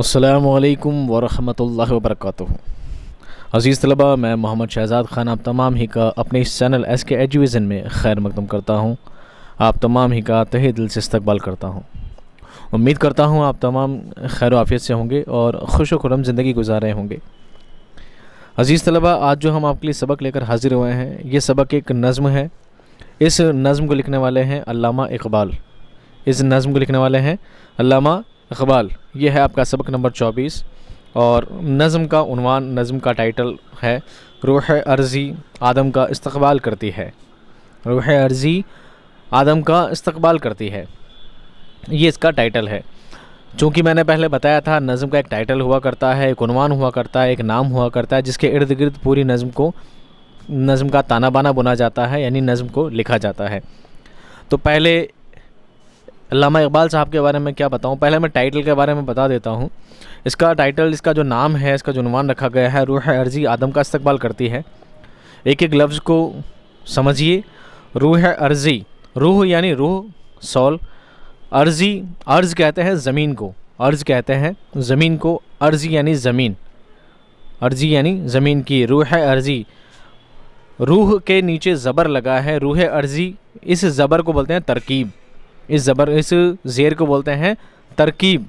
अस्सलामुअलैकुम वरहमतुल्लाहि वबरकातुहू। अज़ीज़ तलबा, मैं मोहम्मद शहज़ाद ख़ान आप तमाम ही का अपने इस चैनल SK एजुविज़न में खैर मकदम करता हूँ। आप तमाम ही का तहे दिल से इस्तकबाल करता हूँ। उम्मीद करता हूँ आप तमाम खैर आफ़ियत से होंगे और खुश व खुर्रम ज़िंदगी गुजार रहे होंगे। अज़ीज़ तलबा, आज जो हम आपके लिए सबक लेकर हाज़िर हुए हैं, ये सबक एक नज़्म है। इस नज़्म को लिखने वाले हैं अल्लामा इक़बाल। इस नज़्म को लिखने वाले हैं अल्लामा इक़बाल। ये है आपका सबक नंबर 24 और नज़्म का उन्वान, नज़्म का टाइटल है रूह अर्ज़ी आदम का इस्तक़बाल करती है। रूह अर्ज़ी आदम का इस्तक़बाल करती है, ये इसका टाइटल है। चूँकि मैंने पहले बताया था नज़्म का एक टाइटल हुआ करता है, एक उन्वान हुआ करता है, एक नाम हुआ करता है, जिसके इर्द गिर्द पूरी नज़्म का ताना बाना बुना जाता है, यानी नज़्म को लिखा जाता है। तो पहले अल्लामा इक़बाल साहब के बारे में क्या बताऊं, पहले मैं टाइटल के बारे में बता देता हूं। इसका टाइटल, इसका जो नाम है, इसका जो उन्वान रखा गया है, रूह अर्ज़ी आदम का इस्तक़बाल करती है। एक एक लफ्ज़ को समझिए। रूह अर्ज़ी, रूह यानी रूह, सोल। अर्ज़ी, अर्ज़ कहते हैं ज़मीन को, अर्ज़ कहते हैं ज़मीन को, अर्ज़ी यानी ज़मीन, अर्ज़ी यानी ज़मीन की। रूह अर्ज़ी, रूह के नीचे ज़बर लगा है, रूह अर्ज़ी। इस ज़बर को बोलते हैं तरकीब, इस ज़ेर को बोलते हैं तरकीब।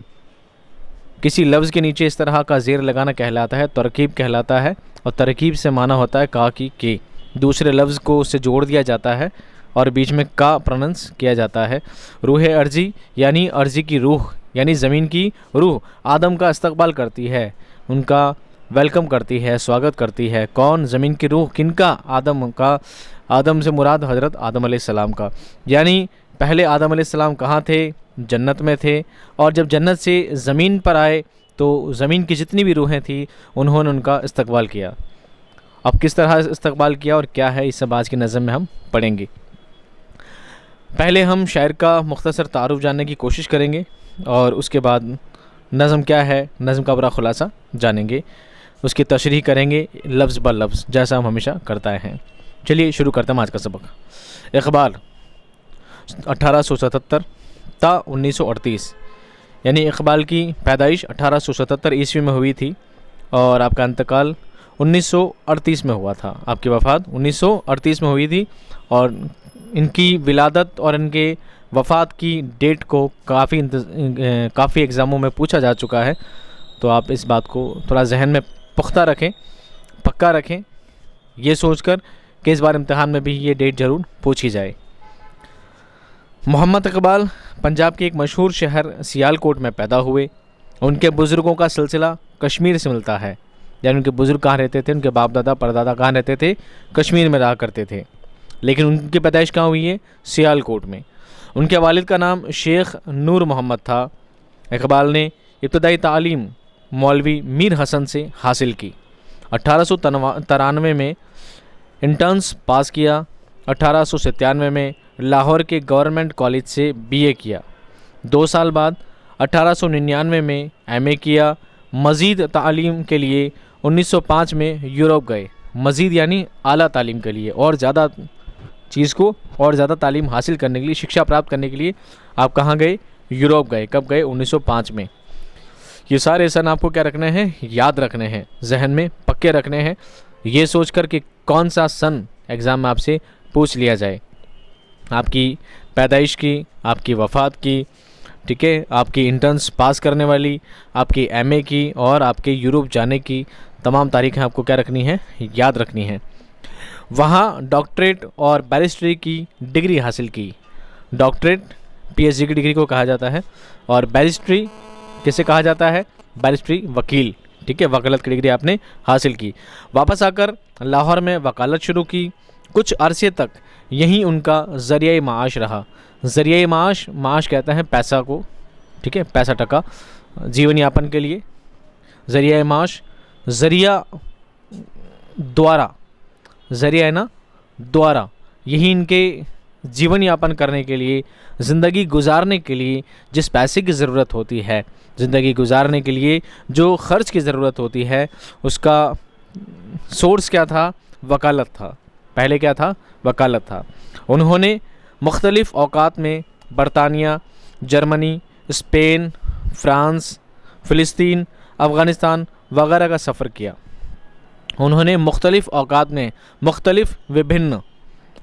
किसी लफ्ज़ के नीचे इस तरह का ज़ेर लगाना कहलाता है तरकीब कहलाता है। और तरकीब से माना होता है का की के, दूसरे लफ्ज़ को उससे जोड़ दिया जाता है और बीच में का प्रोनंस किया जाता है। रूह अर्ज़ी यानी अर्ज़ी की रूह, यानी ज़मीन की रूह आदम का इस्तक़बाल करती है, उनका वेलकम करती है, स्वागत करती है। कौन? ज़मीन की रूह। किनका? आदम का। आदम से मुराद हज़रत आदम अलैहिस्सलाम का। यानी पहले आदम अलैहिस्सलाम कहाँ थे? जन्नत में थे। और जब जन्नत से ज़मीन पर आए तो ज़मीन की जितनी भी रूहें थी उन्होंने उनका इस्तक़बाल किया। अब किस तरह इस्तक़बाल किया और क्या है, इस सब आज की नज़्म में हम पढ़ेंगे। पहले हम शायर का मुख्तसर तारुफ़ जानने की कोशिश करेंगे और उसके बाद नज़्म क्या है, नज़्म का पूरा खुलासा जानेंगे, उसकी तशरीह करेंगे लफ्ज़ ब लफ्ज़, जैसा हम हमेशा करते हैं। चलिए शुरू करते हैं आज का सबक। इक़बाल 1877 ता 1938, यानी इक़बाल की पैदाइश 1877 ईस्वी में हुई थी और आपका इंतकाल 1938 में हुआ था। आपकी वफ़ात 1938 में हुई थी और इनकी विलादत और इनके वफ़ात की डेट को काफ़ी एग्ज़ामों में पूछा जा चुका है। तो आप इस बात को थोड़ा जहन में पुख्ता रखें, पक्का रखें, ये सोचकर कि इस बार इम्तिहान में भी ये डेट ज़रूर पूछी जाए। मोहम्मद इक़बाल पंजाब के एक मशहूर शहर सियालकोट में पैदा हुए। उनके बुज़ुर्गों का सिलसिला कश्मीर से मिलता है, यानी उनके बुज़ुर्ग कहाँ रहते थे, उनके बाप दादा परदादा कहाँ रहते थे? कश्मीर में रहा करते थे। लेकिन उनकी पैदाइश कहाँ हुई है? सियालकोट में। उनके वालिद का नाम शेख नूर मोहम्मद था। इक़बाल ने इब्तदाई तालीम मौलवी मीर हसन से हासिल की। 1893 में इंटर्न्स पास किया। 1897 में लाहौर के गवर्नमेंट कॉलेज से BA किया। 2 साल बाद 1899 में MA किया। मज़ीद तालीम के लिए 1905 में यूरोप गए। मज़ीद यानी आला तालीम के लिए, और ज़्यादा चीज़ को और ज़्यादा तालीम हासिल करने के लिए, शिक्षा प्राप्त करने के लिए आप कहाँ गए? यूरोप गए। कब गए? 1905 में। ये सारे सन आपको क्या रखने हैं? याद रखने हैं, जहन में पक्के रखने हैं, ये सोचकर कि कौन सा सन एग्ज़ाम में आपसे पूछ लिया जाए। आपकी पैदाइश की, आपकी वफ़ात की, ठीक है, आपकी इंटर्न्स पास करने वाली, आपकी MA की और आपके यूरोप जाने की तमाम तारीखें आपको क्या रखनी है? याद रखनी है। वहाँ डॉक्टरेट और बैरिस्ट्री की डिग्री हासिल की। डॉक्टरेट PhD की डिग्री को कहा जाता है और बैरिस्ट्री किसे कहा जाता है? बैरिस्ट्री वकील, ठीक है, वकालत की डिग्री आपने हासिल की। वापस आकर लाहौर में वकालत शुरू की। कुछ अरसे तक यहीं उनका ज़रिया माश रहा। ज़रिया माश कहते हैं पैसा को, ठीक है, पैसा टका जीवन यापन के लिए। ज़रिया माश, ज़रिया द्वारा, ज़रिया है ना द्वारा, यही इनके जीवन यापन करने के लिए, ज़िंदगी गुजारने के लिए जिस पैसे की ज़रूरत होती है, ज़िंदगी गुजारने के लिए जो ख़र्च की ज़रूरत होती है, उसका सोर्स क्या था? वकालत था। पहले क्या था? वकालत था। उन्होंने मुख्तलिफ़ औक़ात में बरतानिया, जर्मनी, स्पेन, फ्रांस, फ़िलिस्तीन, अफ़गानिस्तान वगैरह का सफ़र किया। उन्होंने मुख्तलिफ़ औक़ात में मुख्तलिफ़ विभिन्न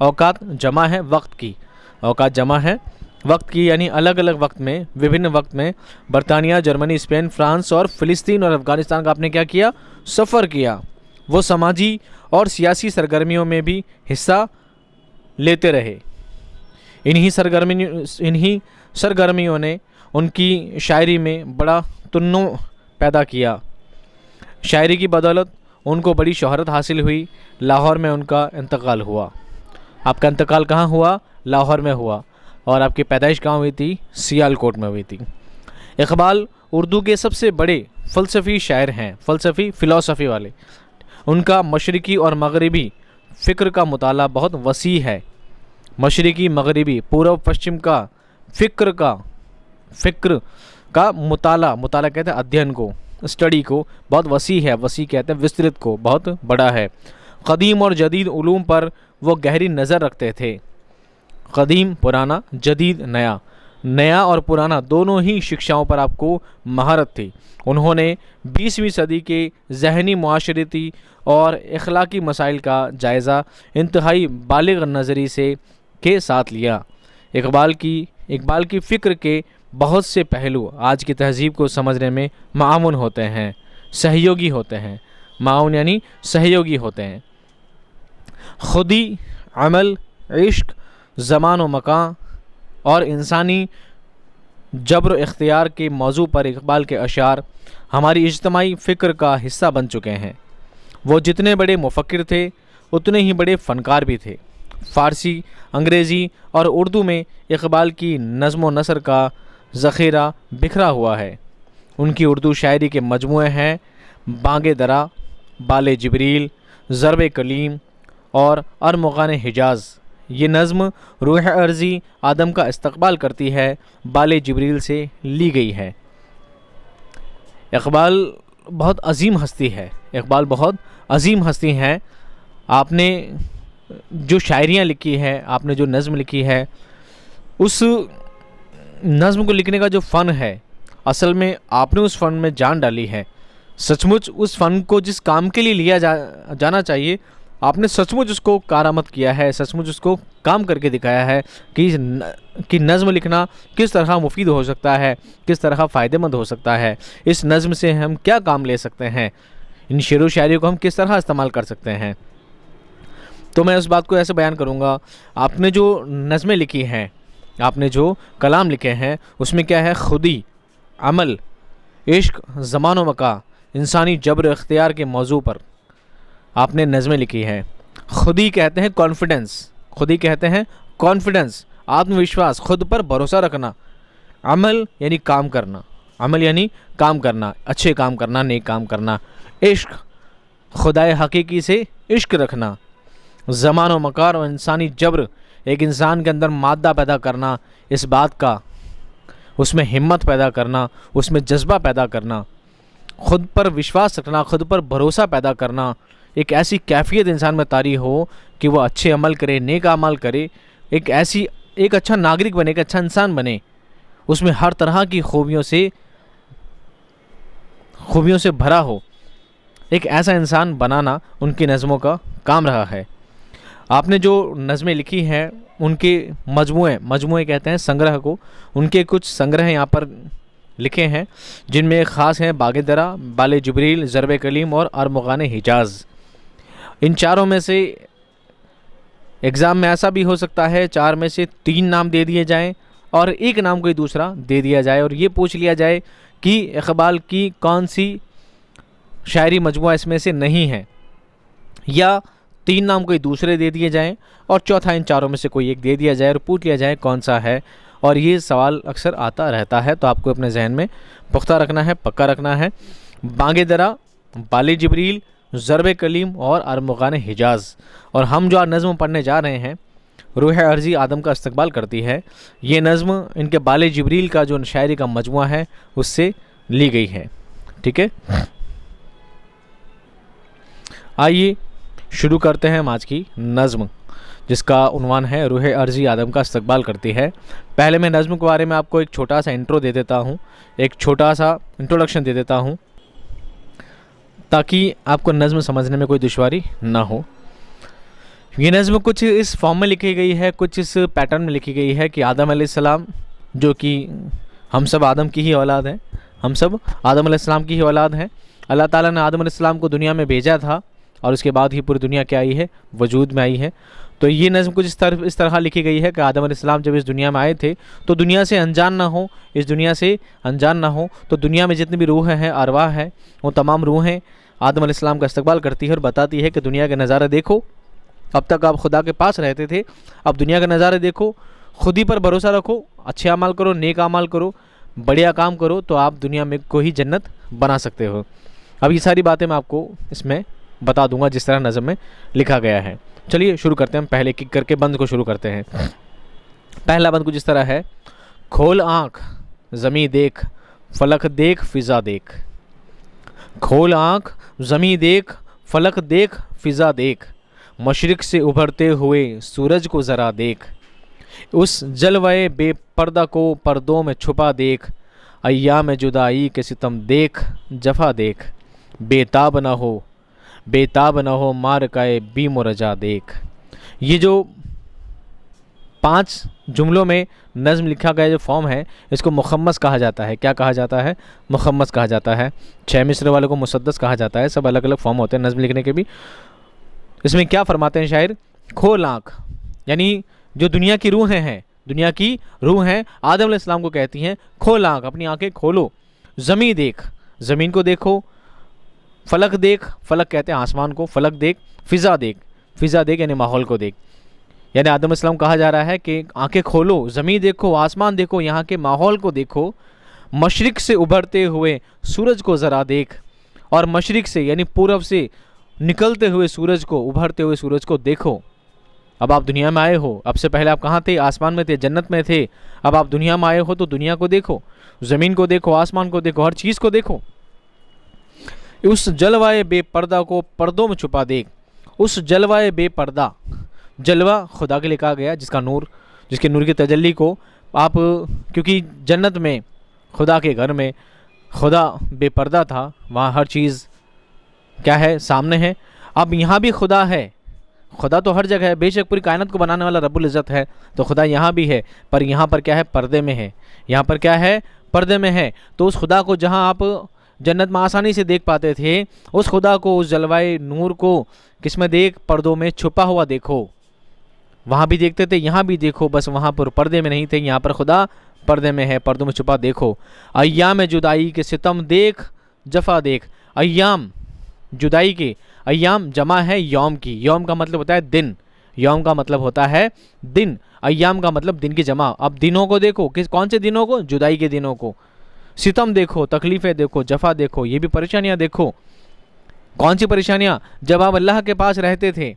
औक़ात जमा है वक्त की, औक़ात जमा है वक्त की यानी अलग अलग वक्त में, विभिन्न वक्त में बरतानिया, जर्मनी, स्पेन, फ्रांस और फ़िलिस्तीन और अफ़गानिस्तान का आपने क्या किया, सफ़र किया। वो समाजी और सियासी सरगर्मियों में भी हिस्सा लेते रहे। इन्हीं सरगर्मियों ने उनकी शायरी में बड़ा तन्नो पैदा किया। शायरी की बदौलत उनको बड़ी शोहरत हासिल हुई। लाहौर में उनका इंतकाल हुआ। आपका इंतकाल कहाँ हुआ? लाहौर में हुआ। और आपकी पैदाइश कहाँ हुई थी? सियालकोट में हुई थी। इकबाल उर्दू के सबसे बड़े फ़लसफ़ी शायर हैं, फ़िलॉसफ़ी वाले। उनका मशरिकी और मगरिबी फ़िक्र का मुताला बहुत वसी है। मशरिकी, मगरिबी, पूर्व पश्चिम का फ़िक्र का मुताला कहते हैं अध्ययन को, स्टडी को, बहुत वसी है। वसी कहते हैं विस्तृत को, बहुत बड़ा है। क़दीम और जदीद उलूम पर वो गहरी नज़र रखते थे। क़दीम पुराना, जदीद नया, नया और पुराना दोनों ही शिक्षाओं पर आपको महारत थी। उन्होंने 20वीं सदी के ज़हनी, मुआशरती और इखलाकी मसाइल का जायज़ा इंतहाई बालिग़ नज़री से के साथ लिया। इकबाल की फ़िक्र के बहुत से पहलू आज की तहज़ीब को समझने में माअवन होते हैं, सहयोगी होते हैं। माअवन यानी सहयोगी होते हैं। खुदी, अमल, इश्क, ज़मान व मकान और इंसानी जब्र इख्तियार के मौजू पर इकबाल के अशार हमारी इज्तिमाई फ़िक्र का हिस्सा बन चुके हैं। वो जितने बड़े मुफ़क्किर थे उतने ही बड़े फ़नकार भी थे। फ़ारसी, अंग्रेज़ी और उर्दू में इकबाल की नज़्म व नसर का ज़ख़ीरा बिखरा हुआ है। उनकी उर्दू शायरी के मजमूए हैं बांगे दरा, बाले जिब्रील, ज़रब कलीम और अरमुग़ान हिजाज़। ये नज़्म रूह अर्ज़ी आदम का इस्तक़बाल करती है, बाले जिब्रील से ली गई है। इकबाल बहुत अजीम हस्ती है। इकबाल बहुत अजीम हस्ती हैं। आपने जो शायरियाँ लिखी है, आपने जो नज़्म लिखी है, उस नज़्म को लिखने का जो फ़न है, असल में आपने उस फ़न में जान डाली है। सचमुच उस फ़न को जिस काम के लिए लिया जाना चाहिए, आपने सचमुच उसको कारामद किया है, सचमुच उसको काम करके दिखाया है कि नज़्म लिखना किस तरह मुफीद हो सकता है, किस तरह फ़ायदेमंद हो सकता है, इस नज़्म से हम क्या काम ले सकते हैं, इन शेर व शायरी को हम किस तरह इस्तेमाल कर सकते हैं। तो मैं उस बात को ऐसे बयान करूँगा, आपने जो नज़में लिखी हैं, आपने जो कलाम लिखे हैं, उसमें क्या है? खुदी, अमल, इश्क, ज़मान व मका, इंसानी जब्र इख्तियार के मौजू पर आपने नज़में लिखी हैं। खुदी कहते हैं कॉन्फिडेंस, खुदी कहते हैं कॉन्फिडेंस, आत्मविश्वास, खुद पर भरोसा रखना। अमल यानी काम करना, अमल यानी काम करना, अच्छे काम करना, नेक काम करना। इश्क, खुदाए हकीकी से इश्क रखना। ज़मान व मकार और इंसानी जब्र, एक इंसान के अंदर मादा पैदा करना, इस बात का, उसमें हिम्मत पैदा करना, उसमें जज्बा पैदा करना, खुद पर विश्वास रखना, खुद पर भरोसा पैदा करना, एक ऐसी कैफियत इंसान में तारी हो कि वह अच्छे अमल करे, नेक अमल करे, एक अच्छा नागरिक बने, एक अच्छा इंसान बने, उसमें हर तरह की खूबियों से भरा हो। एक ऐसा इंसान बनाना उनकी नज़मों का काम रहा है। आपने जो नज़में लिखी हैं उनके मजमूए कहते हैं संग्रह को, उनके कुछ संग्रह यहाँ पर लिखे हैं जिनमें ख़ास हैं बागे दरा, बाले जिब्रील, ज़रब कलीम और अरमुग़ान हिजाज़। इन चारों में से एग्ज़ाम में ऐसा भी हो सकता है 4 में से 3 नाम दे दिए जाएं और एक नाम कोई दूसरा दे दिया जाए और ये पूछ लिया जाए कि इकबाल की कौन सी शायरी मजमूआ इसमें से नहीं है, या 3 नाम कोई दूसरे दे दिए जाएं और चौथा इन चारों में से कोई एक दे दिया जाए और पूछ लिया जाए कौन सा है। और ये सवाल अक्सर आता रहता है, तो आपको अपने जहन में पुख्ता रखना है, पक्का रखना है। बांगे दरा, बाले जिब्रील, ज़रब कलीम और अरमुग़ान हिजाज़। और हम जो नज़्म पढ़ने जा रहे हैं, रूह अर्ज़ी आदम का इस्तक़बाल करती है, ये नज़्म इनके बाले जिब्रील का जो शायरी का मजमुआ है उससे ली गई है। ठीक है, आइए शुरू करते हैं हम आज की नज़्म। जिसका उन्वान है रूह अर्जी आदम का इस्तकबाल करती है। पहले मैं नज़्म के बारे में आपको एक छोटा सा इंट्रो दे देता हूँ, एक छोटा सा इंट्रोडक्शन दे देता हूँ, ताकि आपको नज़्म समझने में कोई दुश्वारी ना हो। ये नज़्म कुछ इस फॉर्म में लिखी गई है, कुछ इस पैटर्न में लिखी गई है कि आदम अलैहिस्सलाम, जो कि हम सब आदम की ही औलाद हैं, हम सब आदम अलैहिस्सलाम की ही औलाद हैं। अल्लाह ताला ने आदम अलैहिस्सलाम को दुनिया में भेजा था और उसके बाद ही पूरी दुनिया क्या आई है, वजूद में आई है। तो ये नज़्म कुछ इस तरह लिखी गई है कि आदम अलैहिस्सलाम जब इस दुनिया में आए थे तो दुनिया से अनजान ना हो, इस दुनिया से अनजान ना हो, तो दुनिया में जितनी भी रूह हैं, अरवाह हैं, वो तमाम रूहें आदम अलैहिस्सलाम का इस्तकबाल करती है और बताती है कि दुनिया के नज़ारे देखो, अब तक आप खुदा के पास रहते थे, अब दुनिया के नज़ारे देखो, खुद ही पर भरोसा रखो, अच्छे अमाल करो, नेक अमाल करो, बढ़िया काम करो, तो आप दुनिया में को ही जन्नत बना सकते हो। अब ये सारी बातें मैं आपको इसमें बता दूंगा जिस तरह नज़म में लिखा गया है। चलिए शुरू करते हैं, पहले किक करके बंद को शुरू करते हैं। पहला बंद कुछ इस तरह है, खोल आँख ज़मी देख, फलक देख, फ़िज़ा देख। खोल आँख ज़मी देख, फलक देख, फ़िज़ा देख, मशरिक़ से उभरते हुए सूरज को ज़रा देख, उस जलवाए बेपर्दा को पर्दों में छुपा देख, अय्याम जुदाई के सितम देख, जफ़ा देख, बेताब ना हो, बेताब ना हो, मार काए बीम रजा देख। ये जो 5 जुमलों में नज़्म लिखा गया जो फॉर्म है, इसको मुखम्मस कहा जाता है। क्या कहा जाता है? मुखम्मस कहा जाता है। 6 मिसरे वाले को मुसद्दस कहा जाता है। सब अलग अलग फॉर्म होते हैं नज़्म लिखने के भी। इसमें क्या फरमाते हैं शायर? खोल आँख, यानी जो दुनिया की रूहें हैं, दुनिया की रूह हैं, आदम अलैहिस्सलाम को कहती हैं खोल आँख, अपनी आँखें खोलो, ज़मीन देख, ज़मीन को देखो, फलक देख, फलक कहते हैं आसमान को, फलक देख, फ़िज़ा देख, फ़िज़ा देख यानी माहौल को देख। यानी आदम अलैहिस्सलाम कहा जा रहा है कि आंखें खोलो, ज़मीन देखो, आसमान देखो, यहाँ के माहौल को देखो, मशरिक़ से उभरते हुए सूरज को ज़रा देख, और मशरिक़ से यानी पूरब से निकलते हुए सूरज को, उभरते हुए सूरज को देखो। अब आप दुनिया में आए हो, अब से पहले आप कहाँ थे? आसमान में थे, जन्नत में थे। अब आप दुनिया में आए हो तो दुनिया को देखो, ज़मीन को देखो, आसमान को देखो, हर चीज़ को देखो। उस जलवाए बेपर्दा को पर्दों में छुपा देख। उस जलवाए बेपर्दा, जलवा खुदा के लिए कहा गया, जिसका नूर, जिसके नूर की तजल्ली को आप, क्योंकि जन्नत में, खुदा के घर में खुदा बेपर्दा था, वहाँ हर चीज़ क्या है? सामने है। अब यहाँ भी खुदा है, खुदा तो हर जगह है, बेशक पूरी कायनात को बनाने वाला रब्बुल इज़्ज़त है, तो खुदा यहाँ भी है, पर यहाँ पर क्या है? पर्दे में है। यहाँ पर क्या है? पर्दे में है। तो उस खुदा को जहाँ आप जन्नत में आसानी से देख पाते थे, उस खुदा को, उस जलवाए नूर को किस में देख? पर्दों में छुपा हुआ देखो। वहाँ भी देखते थे, यहाँ भी देखो, बस वहाँ पर पर्दे में नहीं थे, यहाँ पर खुदा पर्दे में है, पर्दों में छुपा देखो। अय्याम जुदाई के सितम देख, जफ़ा देख। अय्याम जुदाई के, अय्याम जमा है यौम की, यौम का मतलब होता है दिन, यौम का मतलब होता है दिन, अय्याम का मतलब दिन की जमा। अब दिनों को देखो, कौन से दिनों को? जुदाई के दिनों को। सितम देखो, तकलीफ़ें देखो, जफ़ा देखो, ये भी परेशानियाँ देखो। कौन सी परेशानियाँ? जब आप अल्लाह के पास रहते थे,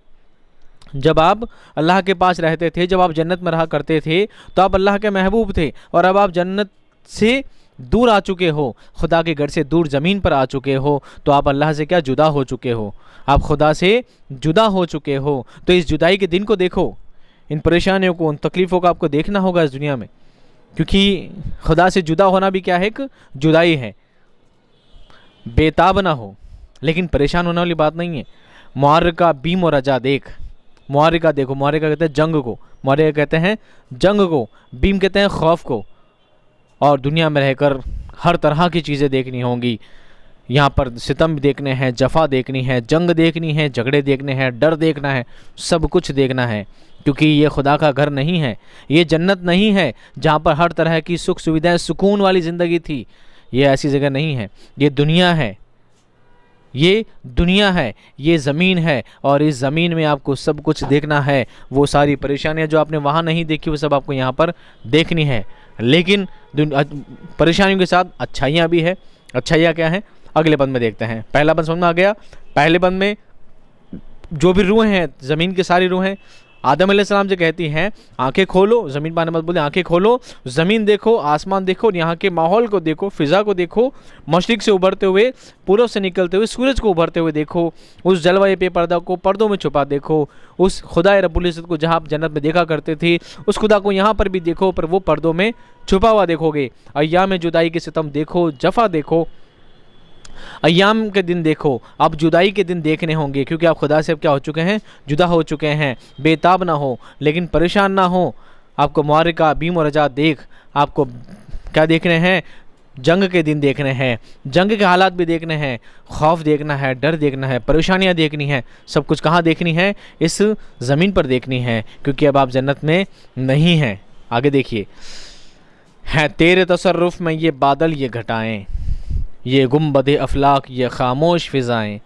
जब आप अल्लाह के पास रहते थे, जब आप जन्नत में रहा करते थे, तो आप अल्लाह के महबूब थे, और अब आप जन्नत से दूर आ चुके हो, खुदा के घर से दूर ज़मीन पर आ चुके हो, तो आप अल्लाह से क्या? जुदा हो चुके हो, आप खुदा से जुदा हो चुके हो। तो इस जुदाई के दिन को देखो, इन परेशानियों को, उन तकलीफ़ों को आपको देखना होगा इस दुनिया में, क्योंकि खुदा से जुदा होना भी क्या है? एक जुदाई है। बेताब ना हो, लेकिन परेशान होने वाली बात नहीं है। मुआर्रिका बीम और रजा देख, मुआर्रिका देखो, मुआर्रिका कहते हैं जंग को, मुआर्रिका कहते हैं जंग को, बीम कहते हैं खौफ को। और दुनिया में रहकर हर तरह की चीज़ें देखनी होंगी, यहाँ पर सितम देखने हैं, जफ़ा देखनी है, जंग देखनी है, झगड़े देखने हैं, डर देखना है, सब कुछ देखना है, क्योंकि ये खुदा का घर नहीं है, ये जन्नत नहीं है जहाँ पर हर तरह की सुख सुविधाएं, सुकून वाली ज़िंदगी थी। ये ऐसी जगह नहीं है, ये दुनिया है, ये दुनिया है, ये ज़मीन है, और इस ज़मीन में आपको सब कुछ देखना है। वो सारी परेशानियां जो आपने वहाँ नहीं देखी, वो सब आपको यहाँ पर देखनी है। लेकिन परेशानियों के साथ अच्छाइयाँ भी है। अच्छाइयाँ क्या हैं? अगले बंद में देखते हैं। पहला बंद समझ में आ गया। पहले बंद में जो भी रूहें हैं, ज़मीन की सारी रूहें, आदम अलैहिस्सलाम से कहती हैं आंखें खोलो, ज़मीन पर आने मत बोले, आंखें खोलो, ज़मीन देखो, आसमान देखो और यहाँ के माहौल को देखो, फ़िज़ा को देखो, मशरिक़ से उभरते हुए, पूर्व से निकलते हुए सूरज को उभरते हुए देखो, उस जलवाए पे पर्दा को पर्दों में छुपा देखो, उस खुदा रब्बुल इज़्ज़त को जहाँ आप जन्नत में देखा करते थे उस खुदा को यहाँ पर भी देखो, पर वो पर्दों में छुपा हुआ देखोगे। अय्याम जुदाई के सितम देखो, जफ़ा देखो, अय्याम के दिन देखो, आप जुदाई के दिन देखने होंगे क्योंकि आप खुदा से अब क्या हो चुके हैं, जुदा हो चुके हैं। बेताब ना हो लेकिन परेशान ना हो, आपको मुआरिका बीम और रजा देख, आपको क्या देखने हैं, जंग के दिन देखने हैं, जंग के हालात भी देखने हैं, खौफ देखना है, डर देखना है, परेशानियां देखनी है, सब कुछ कहाँ देखनी है, इस ज़मीन पर देखनी है क्योंकि अब आप जन्नत में नहीं हैं। आगे देखिए, हैं तेरे तसर्रुफ़ में ये बादल ये घटाएं, ये गुम्बद अफलाक ये खामोश फ़िज़ाएँ,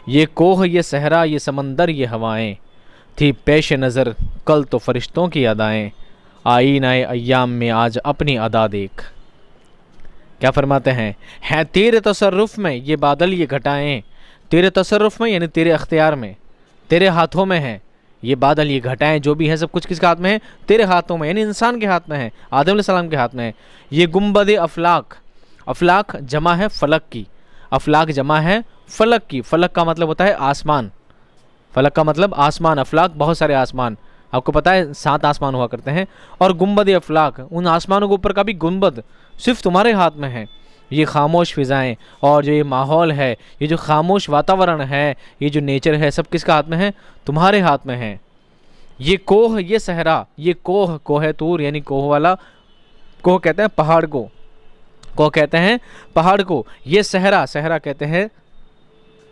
ये कोह ये सहरा ये समंदर ये हवाएं, थी पेश नज़र कल तो फ़रिश्तों की अदाएँ, आईनाए अय्याम में आज अपनी अदा देख। क्या फरमाते हैं तेरे तसर्रुफ़ में ये बादल ये घटाएं, तेरे तसर्रुफ़ में यानी तेरे अख्तियार में, तेरे हाथों में है ये बादल ये घटाएं, जो भी है सब कुछ किसके हाथ में है, तेरे हाथों में, यानी इंसान के हाथ में है, आदम अलैहिस्सलाम के हाथ में है। ये गुम्बद अफलाक, अफलाक जमा है फ़लक की, अफलाक जमा है फ़लक की, फ़लक का मतलब होता है आसमान, फ़लक का मतलब आसमान, अफलाक बहुत सारे आसमान, आपको पता है 7 आसमान हुआ करते हैं, और गुम्बद अफलाक उन आसमानों के ऊपर का भी गुम्बद सिर्फ तुम्हारे हाथ में है। ये खामोश फ़िज़ाएँ और जो ये माहौल है, ये जो खामोश वातावरण है, ये जो नेचर है, सब किसका हाथ में है, तुम्हारे हाथ में है। ये कोह ये सहरा, ये कोह, कोह तूर यानी कोह वाला, कोह कहते हैं पहाड़ को, कोह कहते हैं पहाड़ को, ये सहरा, सहरा कहते हैं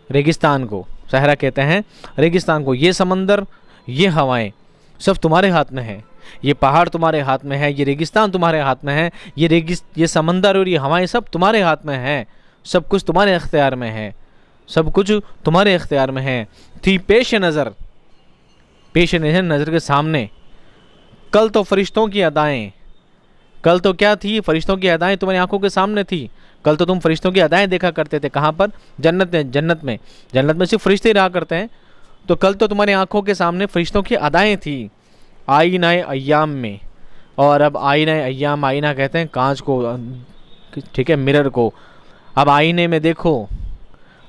रेगिस्तान को, सहरा कहते हैं रेगिस्तान को, ये समंदर ये हवाएं सब तुम्हारे हाथ में है, ये पहाड़ तुम्हारे हाथ में है, ये रेगिस्तान तुम्हारे हाथ में है, ये समंदर और ये हवाएं सब तुम्हारे हाथ में है, सब कुछ तुम्हारे इख्तियार में है, सब कुछ तुम्हारे इख्तियार में है। थी पेश नज़र, पेश नज़र के सामने, कल तो फरिश्तों की अदाएँ, कल तो क्या थी, फरिश्तों की अदाएँ तुम्हारी आंखों के सामने थी, कल तो तुम फरिश्तों की अदाएँ देखा करते थे, कहाँ पर, जन्नत में, जन्नत में सिर्फ फरिश्ते रहा करते हैं, तो कल तो तुम्हारी आंखों के सामने फरिश्तों की अदाएँ थी, आईनाए अय्याम में, और अब आईनाए अय्याम, आईना कहते हैं कांच को, ठीक है, मिरर को, अब आईने में देखो,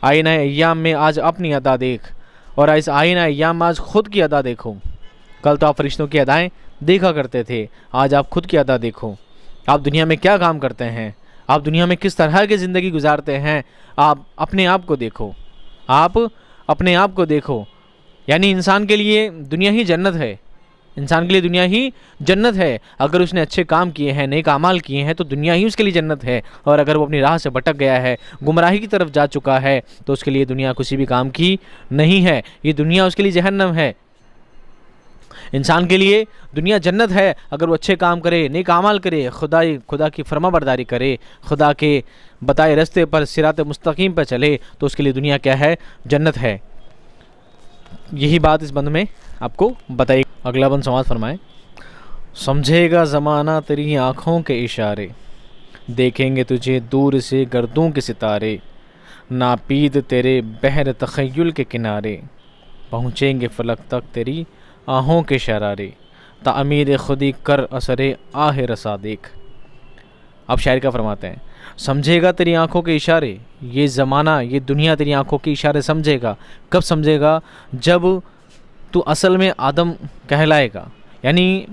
आईनाए अय्याम में आज अपनी अदा देख, और इस आईनाए अय्याम में आज खुद की अदा देखो। कल तो आप फरिश्तों की अदाएँ देखा करते थे, आज आप खुद की अदा देखो, आप दुनिया में क्या काम करते हैं, आप दुनिया में किस तरह की ज़िंदगी गुजारते हैं, आप अपने आप को देखो, आप अपने आप को देखो। यानी इंसान के लिए दुनिया ही जन्नत है, इंसान के लिए दुनिया ही जन्नत है। अगर उसने अच्छे काम किए हैं, नेक अमाल किए हैं, तो दुनिया ही उसके लिए जन्नत है, और अगर वो अपनी राह से भटक गया है, गुमराही की तरफ जा चुका है, तो उसके लिए दुनिया किसी भी काम की नहीं है, ये दुनिया उसके लिए जहन्नम है। इंसान के लिए दुनिया जन्नत है अगर वो अच्छे काम करे, नेक अमाल करे, खुदा की फरमाबरदारी करे, खुदा के बताए रास्ते पर सिरात मुस्तकीम पर चले, तो उसके लिए दुनिया क्या है, जन्नत है। यही बात इस बंद में आपको बताइए। अगला बंद समाज फरमाए, समझेगा ज़माना तेरी आँखों के इशारे, देखेंगे तुझे दूर से गर्दों के सितारे, नापीद तेरे बहर तख़य्युल के किनारे, पहुँचेंगे फलक तक तेरी आहों के शरारे, तामीर खुदी कर असरे आह रसा देख। अब शायर क्या फरमाते हैं, समझेगा तेरी आंखों के इशारे, ये ज़माना ये दुनिया तेरी आंखों के इशारे समझेगा। कब समझेगा, जब तू असल में आदम कहलाएगा। यानी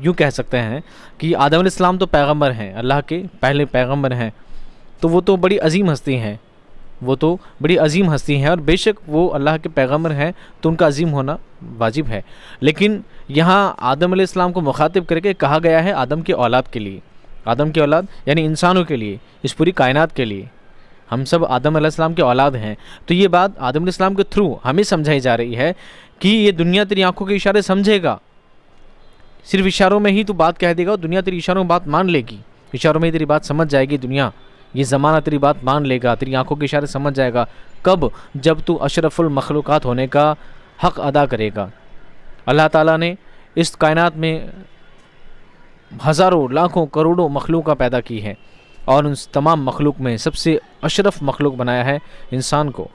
यूँ कह सकते हैं कि आदम अलैहिस्सलाम तो पैगंबर हैं, अल्लाह के पहले पैगंबर हैं, तो वो तो बड़ी अजीम हस्ती हैं, वो तो बड़ी अजीम हस्ती हैं, और बेशक वो अल्लाह के पैगंबर हैं तो उनका अजीम होना वाजिब है। लेकिन यहाँ आदम अलैहिस्सलाम को मुखातिब करके कहा गया है आदम के औलाद के लिए, आदम की औलाद यानी इंसानों के लिए, इस पूरी कायनात के लिए। हम सब आदम अलैहिस्सलाम के औलाद हैं, तो ये बात आदम अलैहिस्सलाम के थ्रू हमें समझाई जा रही है कि ये दुनिया तेरी आंखों के इशारे समझेगा। सिर्फ इशारों में ही तू बात कह देगा, दुनिया तेरी इशारों में बात मान लेगी, इशारों में ही तेरी बात समझ जाएगी दुनिया, ये ज़माना तेरी बात मान लेगा, तेरी आंखों के इशारे समझ जाएगा। कब, जब तू अशरफुल मखलूक़ात होने का हक़ अदा करेगा। अल्लाह ताला ने इस कायनात में हज़ारों लाखों करोड़ों मखलूक़ पैदा की है, और उन तमाम मखलूक़ में सबसे अशरफ मखलूक़ बनाया है इंसान को।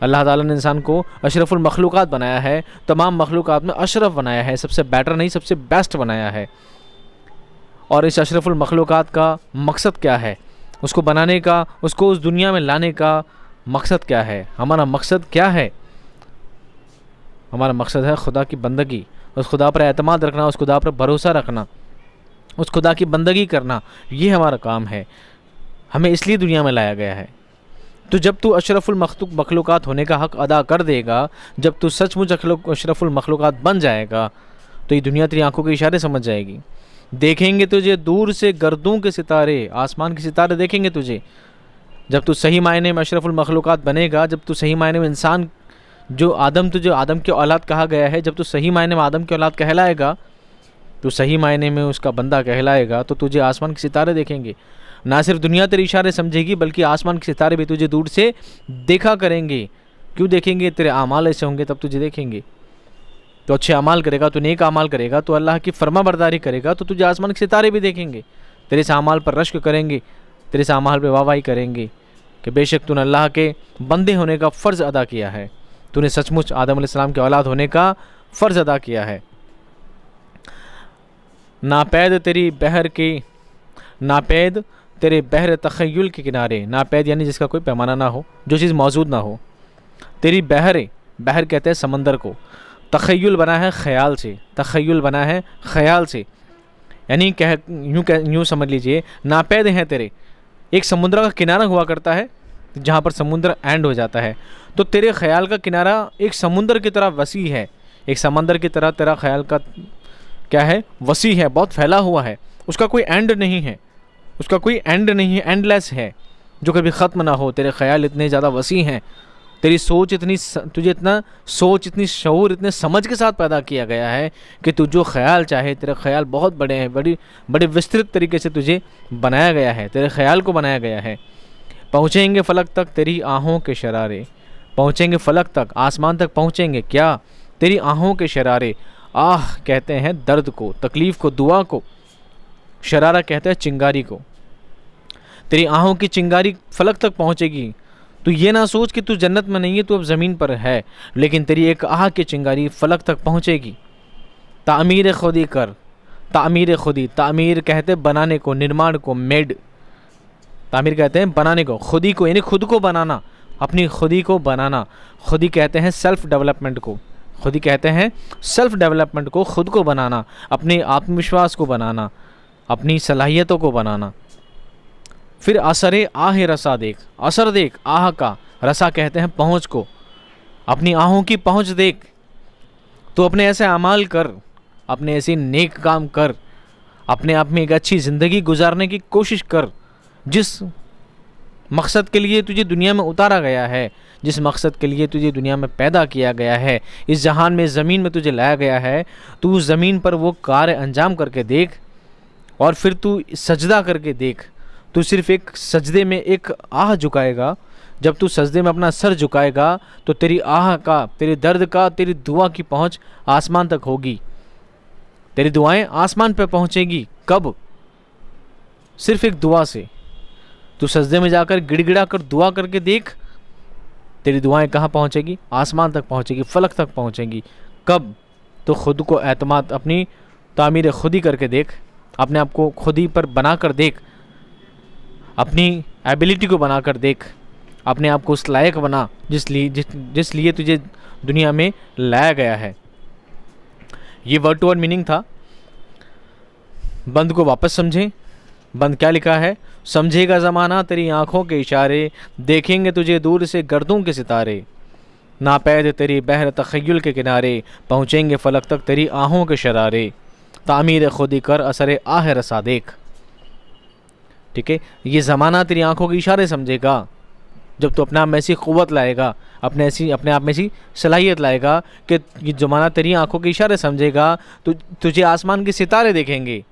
अल्लाह ताला ने इंसान को अशरफुल मखलूक़ात बनाया है, तमाम मखलूक़ात में अशरफ बनाया है, सबसे बेटर नहीं सबसे बेस्ट बनाया है। और इस अशरफुल मखलूक़ात का मकसद क्या है, उसको बनाने का, उसको उस दुनिया में लाने का मकसद क्या है? हमारा मकसद क्या है? हमारा मकसद है खुदा की बंदगी, उस खुदा पर एतमाद रखना, उस खुदा पर भरोसा रखना, उस खुदा की बंदगी करना। ये हमारा काम है, हमें इसलिए दुनिया में लाया गया है। तो जब तू अशरफुल मखलूक़ात होने का हक़ अदा कर देगा, जब तू सचमुच अशरफुल मखलूक़ात बन जाएगा, तो ये दुनिया तेरी आंखों के इशारे समझ जाएगी। देखेंगे तुझे दूर से गर्दों के सितारे, आसमान के सितारे देखेंगे तुझे। जब तू सही मायने में अशरफुल मखलूक़ात बनेगा, जब तू सही मायने में इंसान, जो आदम के औलाद कहा गया है, जब तू सही मायने में आदम के औलाद कहलाएगा, तू सही मायने में उसका बंदा कहलाएगा, तो तुझे आसमान के सितारे देखेंगे। ना सिर्फ दुनिया तेरे इशारे समझेगी, बल्कि आसमान के सितारे भी तुझे दूर से देखा करेंगे। क्यों देखेंगे? तेरे आमाल ऐसे होंगे तब तुझे देखेंगे। तो अच्छे अमाल करेगा, तो नेक अमाल करेगा, तो अल्लाह की फर्मा बरदारी करेगा, तो तुझे आसमान के सितारे भी देखेंगे, तेरे इस अमाल पर रश्क करेंगे, तेरे इस अमाल पर वाहवाही करेंगे कि बेशक तूने अल्लाह के बंदे होने का फ़र्ज़ अदा किया है, तूने सचमुच आदम अलैहिस्सलाम के औलाद होने का फ़र्ज़ अदा किया है। नापैद तेरे बहर तख़य्युल के किनारे, नापैद यानी जिसका कोई पैमाना ना हो, जो चीज़ मौजूद ना हो। तेरी बहर कहते हैं समंदर को, तख़य्युल बना है ख़याल से, तख़य्युल बना है ख़याल से, यानी यूँ समझ लीजिए, नापैद हैं तेरे। एक समुद्र का किनारा हुआ करता है जहाँ पर समुद्र एंड हो जाता है, तो तेरे ख़याल का किनारा एक समुद्र की तरह वसी है, एक समंदर की तरह तेरा ख़याल का क्या है, वसी है, बहुत फैला हुआ है, उसका कोई एंड नहीं है, उसका कोई एंड नहीं है, एंडलेस है, जो कभी ख़त्म ना हो। तेरे ख़याल इतने ज़्यादा वसी हैं, तेरी सोच इतनी, तुझे इतना सोच, इतनी शऊर, इतने समझ के साथ पैदा किया गया है कि तू जो ख़याल चाहे, तेरे ख़याल बहुत बड़े हैं, बड़ी विस्तृत तरीके से तुझे बनाया गया है, तेरे ख़याल को बनाया गया है। पहुँचेंगे फ़लक तक तेरी आहों के शरारे, पहुँचेंगे फ़लक तक, आसमान तक पहुँचेंगे क्या? तेरी आहों के शरारे। आह कहते हैं दर्द को, तकलीफ़ को, दुआ को, शरारा कहते हैं चिंगारी को। तेरी आहों की चिंगारी फ़लक तक पहुँचेगी। तू ये ना सोच कि तू जन्नत में नहीं है, तू अब ज़मीन पर है, लेकिन तेरी एक आह की चिंगारी फ़लक तक पहुँचेगी। तामीर खुदी कर, तामीर खुदी, तामीर कहते हैं बनाने को, निर्माण को, मेड, तामीर कहते हैं बनाने को, खुदी को यानी खुद को बनाना, अपनी खुदी को बनाना। खुदी कहते हैं सेल्फ डेवलपमेंट को, खुदी कहते हैं सेल्फ डेवलपमेंट को, खुद को बनाना, अपने आत्मविश्वास को बनाना, अपनी सलाहियतों को बनाना। फिर असरे आह रसा देख, असर देख आह का, रसा कहते हैं पहुँच को, अपनी आहों की पहुँच देख। तो अपने ऐसे अमाल कर, अपने ऐसे नेक काम कर, अपने आप में एक अच्छी ज़िंदगी गुजारने की कोशिश कर, जिस मकसद के लिए तुझे दुनिया में उतारा गया है, जिस मकसद के लिए तुझे दुनिया में पैदा किया गया है, इस जहान में, ज़मीन में तुझे लाया गया है, तू उस ज़मीन पर वो कार्य अंजाम करके देख, और फिर तू सजदा करके देख। तू सिर्फ़ एक सजदे में एक आह झुकाएगा, जब तू सजदे में अपना सर झुकाएगा, तो तेरी आह का, तेरे दर्द का, तेरी दुआ की पहुँच आसमान तक होगी, तेरी दुआएं आसमान पर पहुँचेगी। कब? सिर्फ़ एक दुआ से। तू सजदे में जाकर गिड़गिड़ा कर दुआ करके देख, तेरी दुआएं कहाँ पहुँचेगी? आसमान तक पहुँचेगी, फ़लक तक पहुँचेगी। कब? तो ख़ुद को एतमाद, अपनी तामीर खुदी करके देख, अपने आप को खुद ही पर बना कर देख, अपनी एबिलिटी को बना कर देख, अपने आप को उस लायक बना जिस लिए तुझे दुनिया में लाया गया है। ये वर्ड टू वर्ड मीनिंग था। बंद को वापस समझें। बंद क्या लिखा है? समझेगा ज़माना तेरी आँखों के इशारे, देखेंगे तुझे दूर से गर्दों के सितारे, नापैद तेरी बहर तख़य्युल के किनारे, पहुँचेंगे फ़लक तक तेरी आहों के शरारे, तामीर खुदी कर असरे आह रसा देख। ठीक है, ये ज़माना तेरी आँखों के इशारे समझेगा जब तू अपने आप में ऐसी क़ुव्वत लाएगा, अपने आप में ऐसी सलाहियत लाएगा कि ये ज़माना तेरी आँखों के इशारे समझेगा, तो तुझे आसमान के सितारे देखेंगे,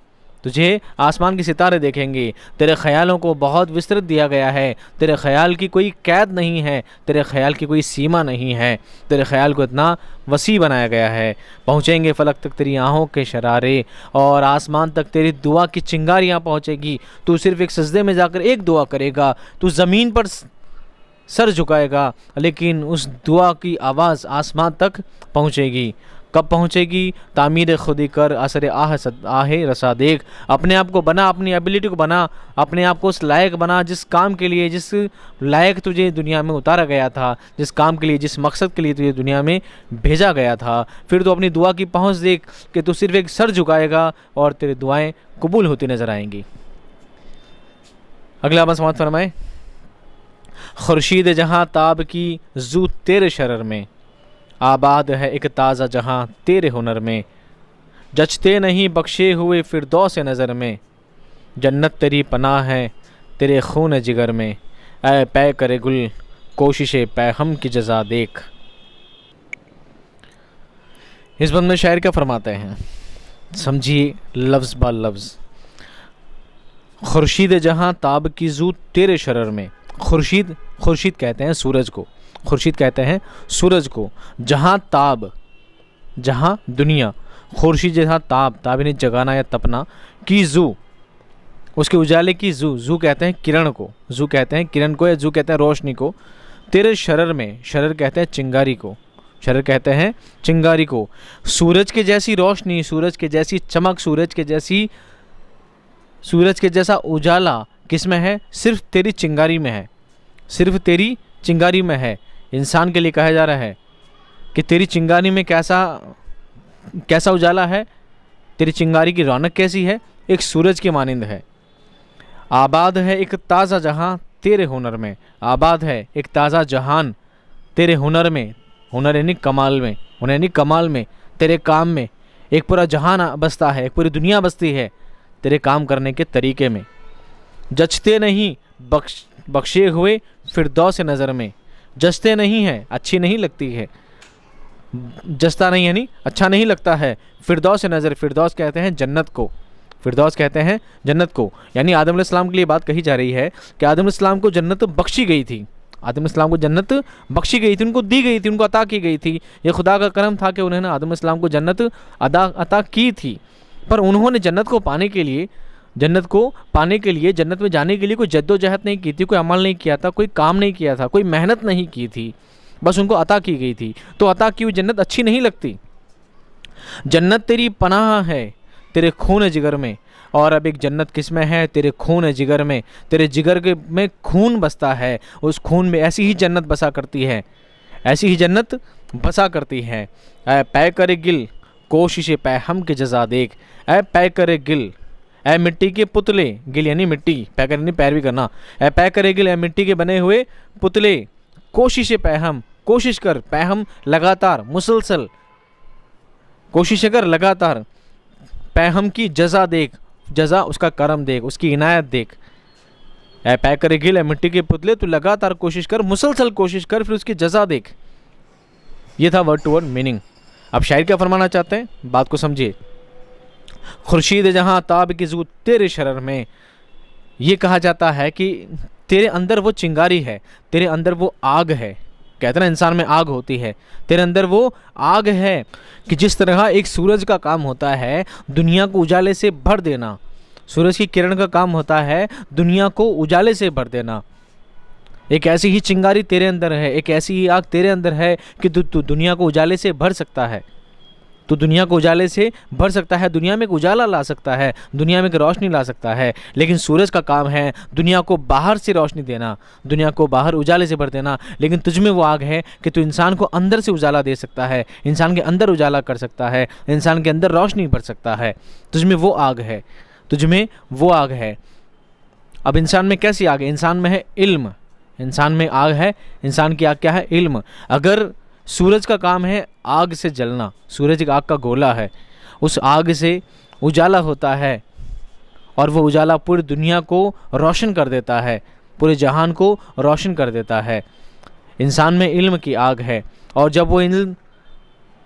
तुझे आसमान के सितारे देखेंगे। तेरे ख़यालों को बहुत विस्तृत दिया गया है, तेरे ख़याल की कोई कैद नहीं है, तेरे ख़याल की कोई सीमा नहीं है, तेरे ख़याल को इतना वसी बनाया गया है। पहुँचेंगे फ़लक तक तेरी आहों के शरारे, और आसमान तक तेरी दुआ की चिंगारियाँ पहुँचेगी। तू सिर्फ़ एक सजदे में जाकर एक दुआ करेगा, तू ज़मीन पर सर झुकाएगा, लेकिन उस दुआ की आवाज़ आसमान तक पहुँचेगी। कब पहुँचेगी? तामीर खुदी कर असर आहे रसा देख। अपने आप को बना, अपनी एबिलिटी को बना, अपने आप को उस लायक बना जिस काम के लिए, जिस लायक तुझे दुनिया में उतारा गया था, जिस काम के लिए, जिस मकसद के लिए तुझे दुनिया में भेजा गया था। फिर तो अपनी दुआ की पहुँच देख कि तू सिर्फ एक सर झुकाएगा और तेरी दुआएं कबूल होती नज़र आएंगी। अगला आप समात फरमाए, खुर्शीद जहाँ ताब की जू तेरे शरर में, आबाद है एक ताज़ा जहाँ तेरे हुनर में। जचते नहीं बख्शे हुए फिरदौस नज़र में, जन्नत तेरी पनाह है तेरे खून जिगर में। ऐ पै करे गुल कोशिश पै हम की जजा देख। इस बंद में शायर क्या फरमाते हैं, समझिए लफ्ज़ ब लफ्ज़। खुर्शीद जहाँ ताब की जू तेरे शरर में। खुर्शीद, खुर्शीद कहते हैं सूरज को, खुर्शीद कहते हैं सूरज को। जहाँ ताब, जहाँ दुनिया, खुर्शीद जहाँ ताब, ताब यानी जगाना या तपना, की जू उसके उजाले की, जू कहते हैं किरण को, जू कहते हैं किरण को, या जू कहते हैं रोशनी को। तेरे शरर में, शरर कहते हैं चिंगारी को, शरर कहते हैं चिंगारी को। सूरज के जैसी रोशनी, सूरज के जैसी चमक, सूरज के जैसा उजाला किस में है? सिर्फ तेरी चिंगारी में है, सिर्फ तेरी चिंगारी में है। इंसान के लिए कहा जा रहा है कि तेरी चिंगारी में कैसा उजाला है, तेरी चिंगारी की रौनक कैसी है? एक सूरज के मानिंद है। आबाद है एक ताज़ा जहान तेरे हुनर में, आबाद है एक ताज़ा जहान तेरे हुनर में। हुनर यानी कमाल में, हुनर यानी कमाल में, तेरे काम में। एक पूरा जहान बसता है, एक पूरी दुनिया बसती है तेरे काम करने के तरीके में। जचते नहीं बख्शे हुए फिरदौस नज़र में, जचते नहीं है, अच्छी नहीं लगती है, जचता नहीं यानी अच्छा नहीं लगता है। फिरदौस नज़र, फिरदौस कहते हैं जन्नत को, फिरदौस कहते हैं जन्नत को। यानी आदम अलैहिस्सलाम के लिए बात कही जा रही है कि आदम अलैहिस्सलाम को जन्नत बख्शी गई थी, आदम अलैहिस्सलाम को जन्नत बख्शी गई थी, उनको दी गई थी, उनको अता की गई थी। ये खुदा का करम था कि उन्होंने आदम अलैहिस्सलाम को जन्नत अता की थी। पर उन्होंने जन्नत को पाने के लिए, जन्नत में जाने के लिए कोई जद्दोजहद नहीं की थी, कोई अमल नहीं किया था, कोई काम नहीं किया था, कोई मेहनत नहीं की थी, बस उनको अता की गई थी। तो अता की हुई जन्नत अच्छी नहीं लगती। जन्नत तेरी पनाह है तेरे खून जिगर में। और अब एक जन्नत किस में है? तेरे खून जिगर में, तेरे जिगर के में खून बसता है, उस खून में ऐसी ही जन्नत बसा करती है, ऐसी ही जन्नत बसा करती है। ऐ पै करे गिल कोशिश पै हम के जजा देख। ऐ पै करे गिल, ऐ मिट्टी के पुतले, गिल यानी मिट्टी, पै करे यानी पैरवी करना। ऐ पै करे गिल, ऐ मिट्टी के बने हुए पुतले, कोशिश पैहम, कोशिश कर, पैहम लगातार, मुसलसल, कोशिश कर लगातार। पैहम की जजा देख, जजा उसका करम देख, उसकी इनायत देख। ऐ पै करे गिल, ऐ मिट्टी के पुतले, तू लगातार कोशिश कर, मुसलसल कोशिश कर, फिर उसकी जजा देख। ये था वर्ड टू वर्ड मीनिंग। अब शायर क्या फरमाना चाहते हैं, बात को समझिए। खुर्शीद जहाँ ताब की जू तेरे शरर में, ये कहा जाता है कि तेरे अंदर वो चिंगारी है, तेरे अंदर वो आग है। कहते ना इंसान में आग होती है, तेरे अंदर वो आग है कि जिस तरह एक सूरज का काम होता है दुनिया को उजाले से भर देना, सूरज की किरण का काम होता है दुनिया को उजाले से भर देना। एक ऐसी ही चिंगारी तेरे अंदर है, एक ऐसी ही आग तेरे अंदर है कि तू दुनिया को उजाले से भर सकता है, तो दुनिया को उजाले से भर सकता है, दुनिया में एक उजाला ला सकता है, दुनिया में एक रोशनी ला सकता है। लेकिन सूरज का काम है दुनिया को बाहर से रोशनी देना, दुनिया को बाहर उजाले से भर देना। लेकिन तुझ में वो आग है कि तू इंसान को अंदर से उजाला दे सकता है, इंसान के अंदर उजाला कर सकता है, इंसान के अंदर रोशनी भर सकता है। तुझ में वो आग है, तुझ में वो आग है। अब इंसान में कैसी आग है? इंसान में है इल्म, इंसान में आग है, इंसान की आग क्या है? इल्म। अगर सूरज का काम है आग से जलना, सूरज एक आग का गोला है, उस आग से उजाला होता है और वो उजाला पूरी दुनिया को रोशन कर देता है, पूरे जहान को रोशन कर देता है। इंसान में इल्म की आग है और जब वो इल्म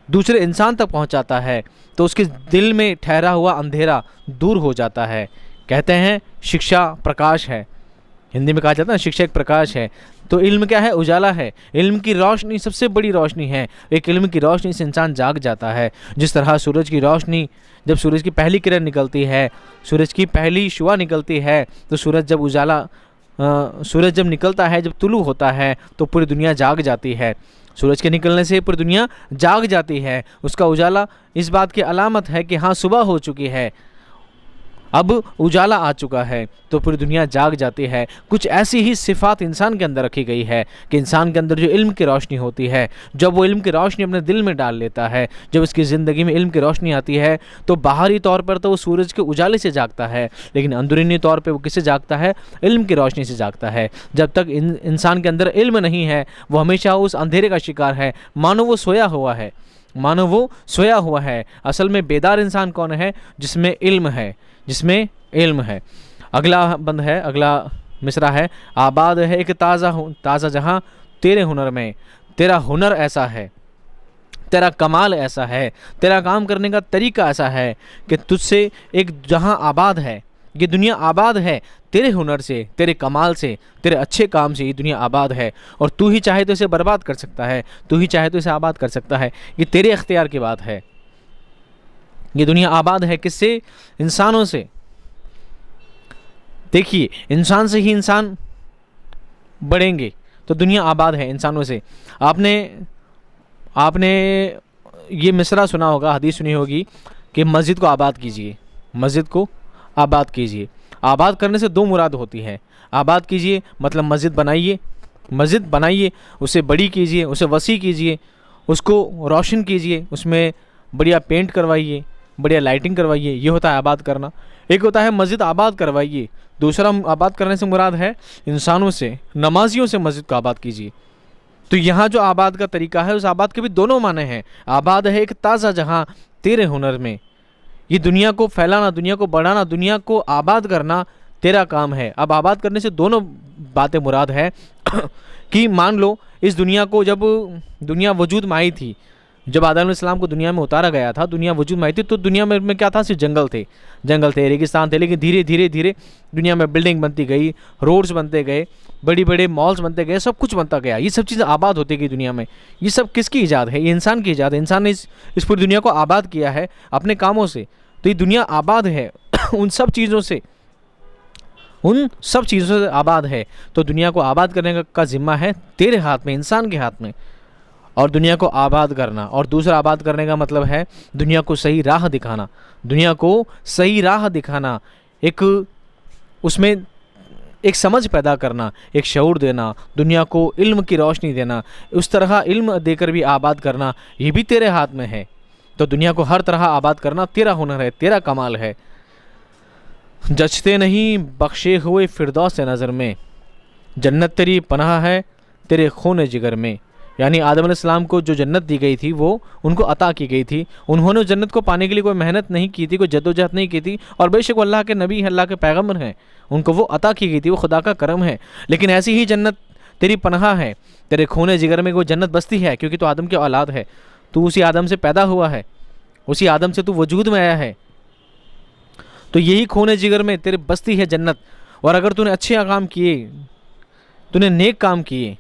दूसरे इंसान तक पहुंचाता है तो उसके दिल में ठहरा हुआ अंधेरा दूर हो जाता है। कहते हैं शिक्षा प्रकाश है, हिंदी में कहा जाता है ना शिक्षा एक प्रकाश है। तो इल्म क्या है? उजाला है। इल्म की रोशनी सबसे बड़ी रोशनी है। एक इल्म की रोशनी से इंसान जाग जाता है। जिस तरह सूरज की रोशनी, जब सूरज की पहली किरण निकलती है, सूरज की पहली शुआ निकलती है, तो सूरज जब उजाला सूरज जब निकलता है, जब तुलू होता है तो पूरी दुनिया जाग जाती है। सूरज के निकलने से पूरी दुनिया जाग जाती है। उसका उजाला इस बात की अलामत है कि हाँ सुबह हो चुकी है, अब उजाला आ चुका है, तो पूरी दुनिया जाग जाती है। कुछ ऐसी ही सिफ़ात इंसान के अंदर रखी गई है कि इंसान के अंदर जो इल्म की रोशनी होती है, जब वो इल्म की रोशनी अपने दिल में डाल लेता है, जब उसकी ज़िंदगी में इल्म की रोशनी आती है, तो बाहरी तौर पर तो वो सूरज के उजाले से जागता है, लेकिन अंदरूनी तौर पर वो किससे जागता है? इल्म की रोशनी से जागता है। जब तक इंसान के अंदर इल्म नहीं है, वो हमेशा उस अंधेरे का शिकार है, मानो वो सोया हुआ है, मानो वो सोया हुआ है। असल में बेदार इंसान कौन है? जिसमें इल्म है, जिसमें इल्म है। अगला बंद है, अगला मिसरा है, आबाद है एक ताज़ा जहाँ तेरे हुनर में, तेरा हुनर ऐसा है, तेरा कमाल ऐसा है, तेरा काम करने का तरीका ऐसा है कि तुझसे एक जहाँ आबाद है, ये दुनिया आबाद है तेरे हुनर से, तेरे कमाल से, तेरे अच्छे काम से ये दुनिया आबाद है। और तू ही चाहे तो इसे बर्बाद कर सकता है, तू ही चाहे तो इसे आबाद कर सकता है। ये तेरे इख्तियार की बात है। ये दुनिया आबाद है किससे? इंसानों से। देखिए, इंसान से ही इंसान बढ़ेंगे, तो दुनिया आबाद है इंसानों से। आपने ये मिसरा सुना होगा, हदीस सुनी होगी कि मस्जिद को आबाद कीजिए, मस्जिद को आबाद कीजिए। आबाद करने से दो मुराद होती है। आबाद कीजिए मतलब मस्जिद बनाइए, मस्जिद बनाइए, उसे बड़ी कीजिए, उसे वसी कीजिए, उसको रोशन कीजिए, उसमें बढ़िया पेंट करवाइए, बढ़िया लाइटिंग करवाइए, ये होता है आबाद करना। एक होता है मस्जिद आबाद करवाइए, दूसरा आबाद करने से मुराद है इंसानों से, नमाजियों से मस्जिद को आबाद कीजिए। तो यहाँ जो आबाद का तरीका है, उस आबाद के भी दोनों माने हैं। आबाद है एक ताज़ा जहाँ तेरे हुनर में, ये दुनिया को फैलाना, दुनिया को बढ़ाना, दुनिया को आबाद करना तेरा काम है। अब आबाद करने से दोनों बातें मुराद है कि मान लो इस दुनिया को, जब दुनिया वजूद में आई थी, जब आदम अलैहिस्सलाम को दुनिया में उतारा गया था, दुनिया वजूद में आई थी, तो दुनिया में क्या था? सिर्फ जंगल थे, रेगिस्तान थे। लेकिन धीरे धीरे धीरे दुनिया में बिल्डिंग बनती गई, रोड्स बनते गए, बड़ी बड़े मॉल्स बनते गए, सब कुछ बनता गया। ये सब चीज़ें आबाद होती गई दुनिया में। ये सब किसकी ईजाद है? ये इंसान की ईजाद है। इंसान ने इस पूरी दुनिया को आबाद किया है अपने कामों से। तो ये दुनिया आबाद है उन सब चीज़ों से, उन सब चीज़ों से आबाद है। तो दुनिया को आबाद करने का जिम्मा है तेरे हाथ में, इंसान के हाथ में, और दुनिया को आबाद करना। और दूसरा आबाद करने का मतलब है दुनिया को सही राह दिखाना, दुनिया को सही राह दिखाना, एक उसमें एक समझ पैदा करना, एक शऊर देना, दुनिया को इल्म की रोशनी देना, उस तरह इल्म देकर भी आबाद करना, ये भी तेरे हाथ में है। तो दुनिया को हर तरह आबाद करना तेरा हुनर है, तेरा कमाल है। जचते नहीं बख्शे हुए फिरदौस से नज़र में, जन्नत तेरी पनाह है तेरे खून जिगर में। यानी आदम अलैहिस्सलाम को जो जन्नत दी गई थी वो उनको अता की गई थी। उन्होंने जन्नत को पाने के लिए कोई मेहनत नहीं की थी, कोई जद्दोजहद नहीं की थी, और बेशक वो अल्लाह के नबी हैं, अल्लाह के पैगम्बर हैं, उनको वो अता की गई थी, वो खुदा का करम है। लेकिन ऐसी ही जन्नत तेरी पनाह है, तेरे खून जिगर में वो जन्नत बसती है, क्योंकि तो आदम की औलाद है, तू उसी आदम से पैदा हुआ है, उसी आदम से तू वजूद में आया है। तो यही खून जिगर में तेरे बसती है जन्नत। और अगर तूने अच्छे काम किए, तूने नेक काम किए,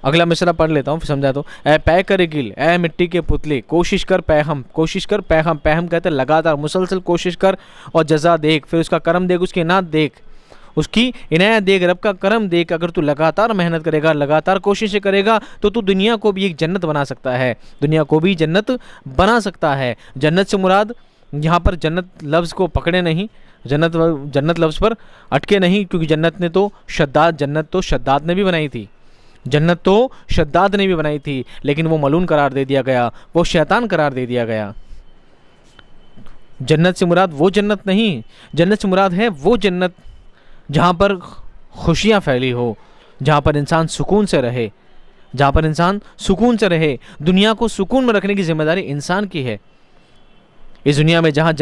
अगला मिसरा पढ़ लेता हूँ फिर समझा। तो ए पै कर गिल, ए मिट्टी के पुतले, कोशिश कर पैहम, कोशिश कर पैहम, पैहम कहते हैं लगातार मुसलसल कोशिश कर और जज़ा देख, फिर उसका करम देख, उसकी इनायत देख, उसकी इनायत देख, रब का करम देख। अगर तू लगातार मेहनत करेगा, लगातार कोशिशें करेगा, तो तू दुनिया को भी एक जन्नत बना सकता है, दुनिया को भी जन्नत बना सकता है। जन्नत से मुराद यहाँ पर जन्नत लफ्ज़ को पकड़े नहीं, जन्नत लफ्ज़ पर अटके नहीं, क्योंकि जन्नत तो शद्दाद ने भी बनाई थी, जन्नत तो शद्दाद ने भी बनाई थी, लेकिन वो मलून करार दे दिया गया, वो शैतान करार दे दिया गया। जन्नत से मुराद वो जन्नत नहीं, जन्नत से मुराद है वो जन्नत जहाँ पर खुशियाँ फैली हो, जहाँ पर इंसान सुकून से रहे, जहाँ पर इंसान सुकून से रहे। दुनिया को सुकून में रखने की जिम्मेदारी इंसान की है। इस दुनिया में जहाँ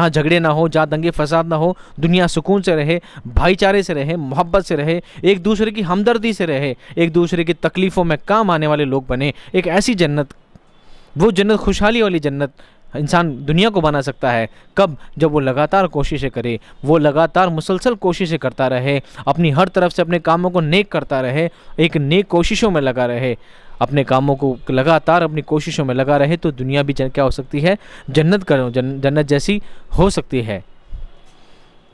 झगड़े ना हो, जहाँ दंगे फसाद ना हो, दुनिया सुकून से रहे, भाईचारे से रहे, मोहब्बत से रहे, एक दूसरे की हमदर्दी से रहे, एक दूसरे की तकलीफ़ों में काम आने वाले लोग बने। एक ऐसी जन्नत, वो जन्नत, खुशहाली वाली जन्नत इंसान दुनिया को बना सकता है। कब? जब वो लगातार कोशिशें करे, वो लगातार मुसलसल कोशिशें करता रहे, अपनी हर तरफ से अपने कामों को नेक करता रहे, एक नेक कोशिशों में लगा रहे, अपने कामों को लगातार अपनी कोशिशों में लगा रहे, तो दुनिया भी क्या हो सकती है? जन्नत जैसी हो सकती है।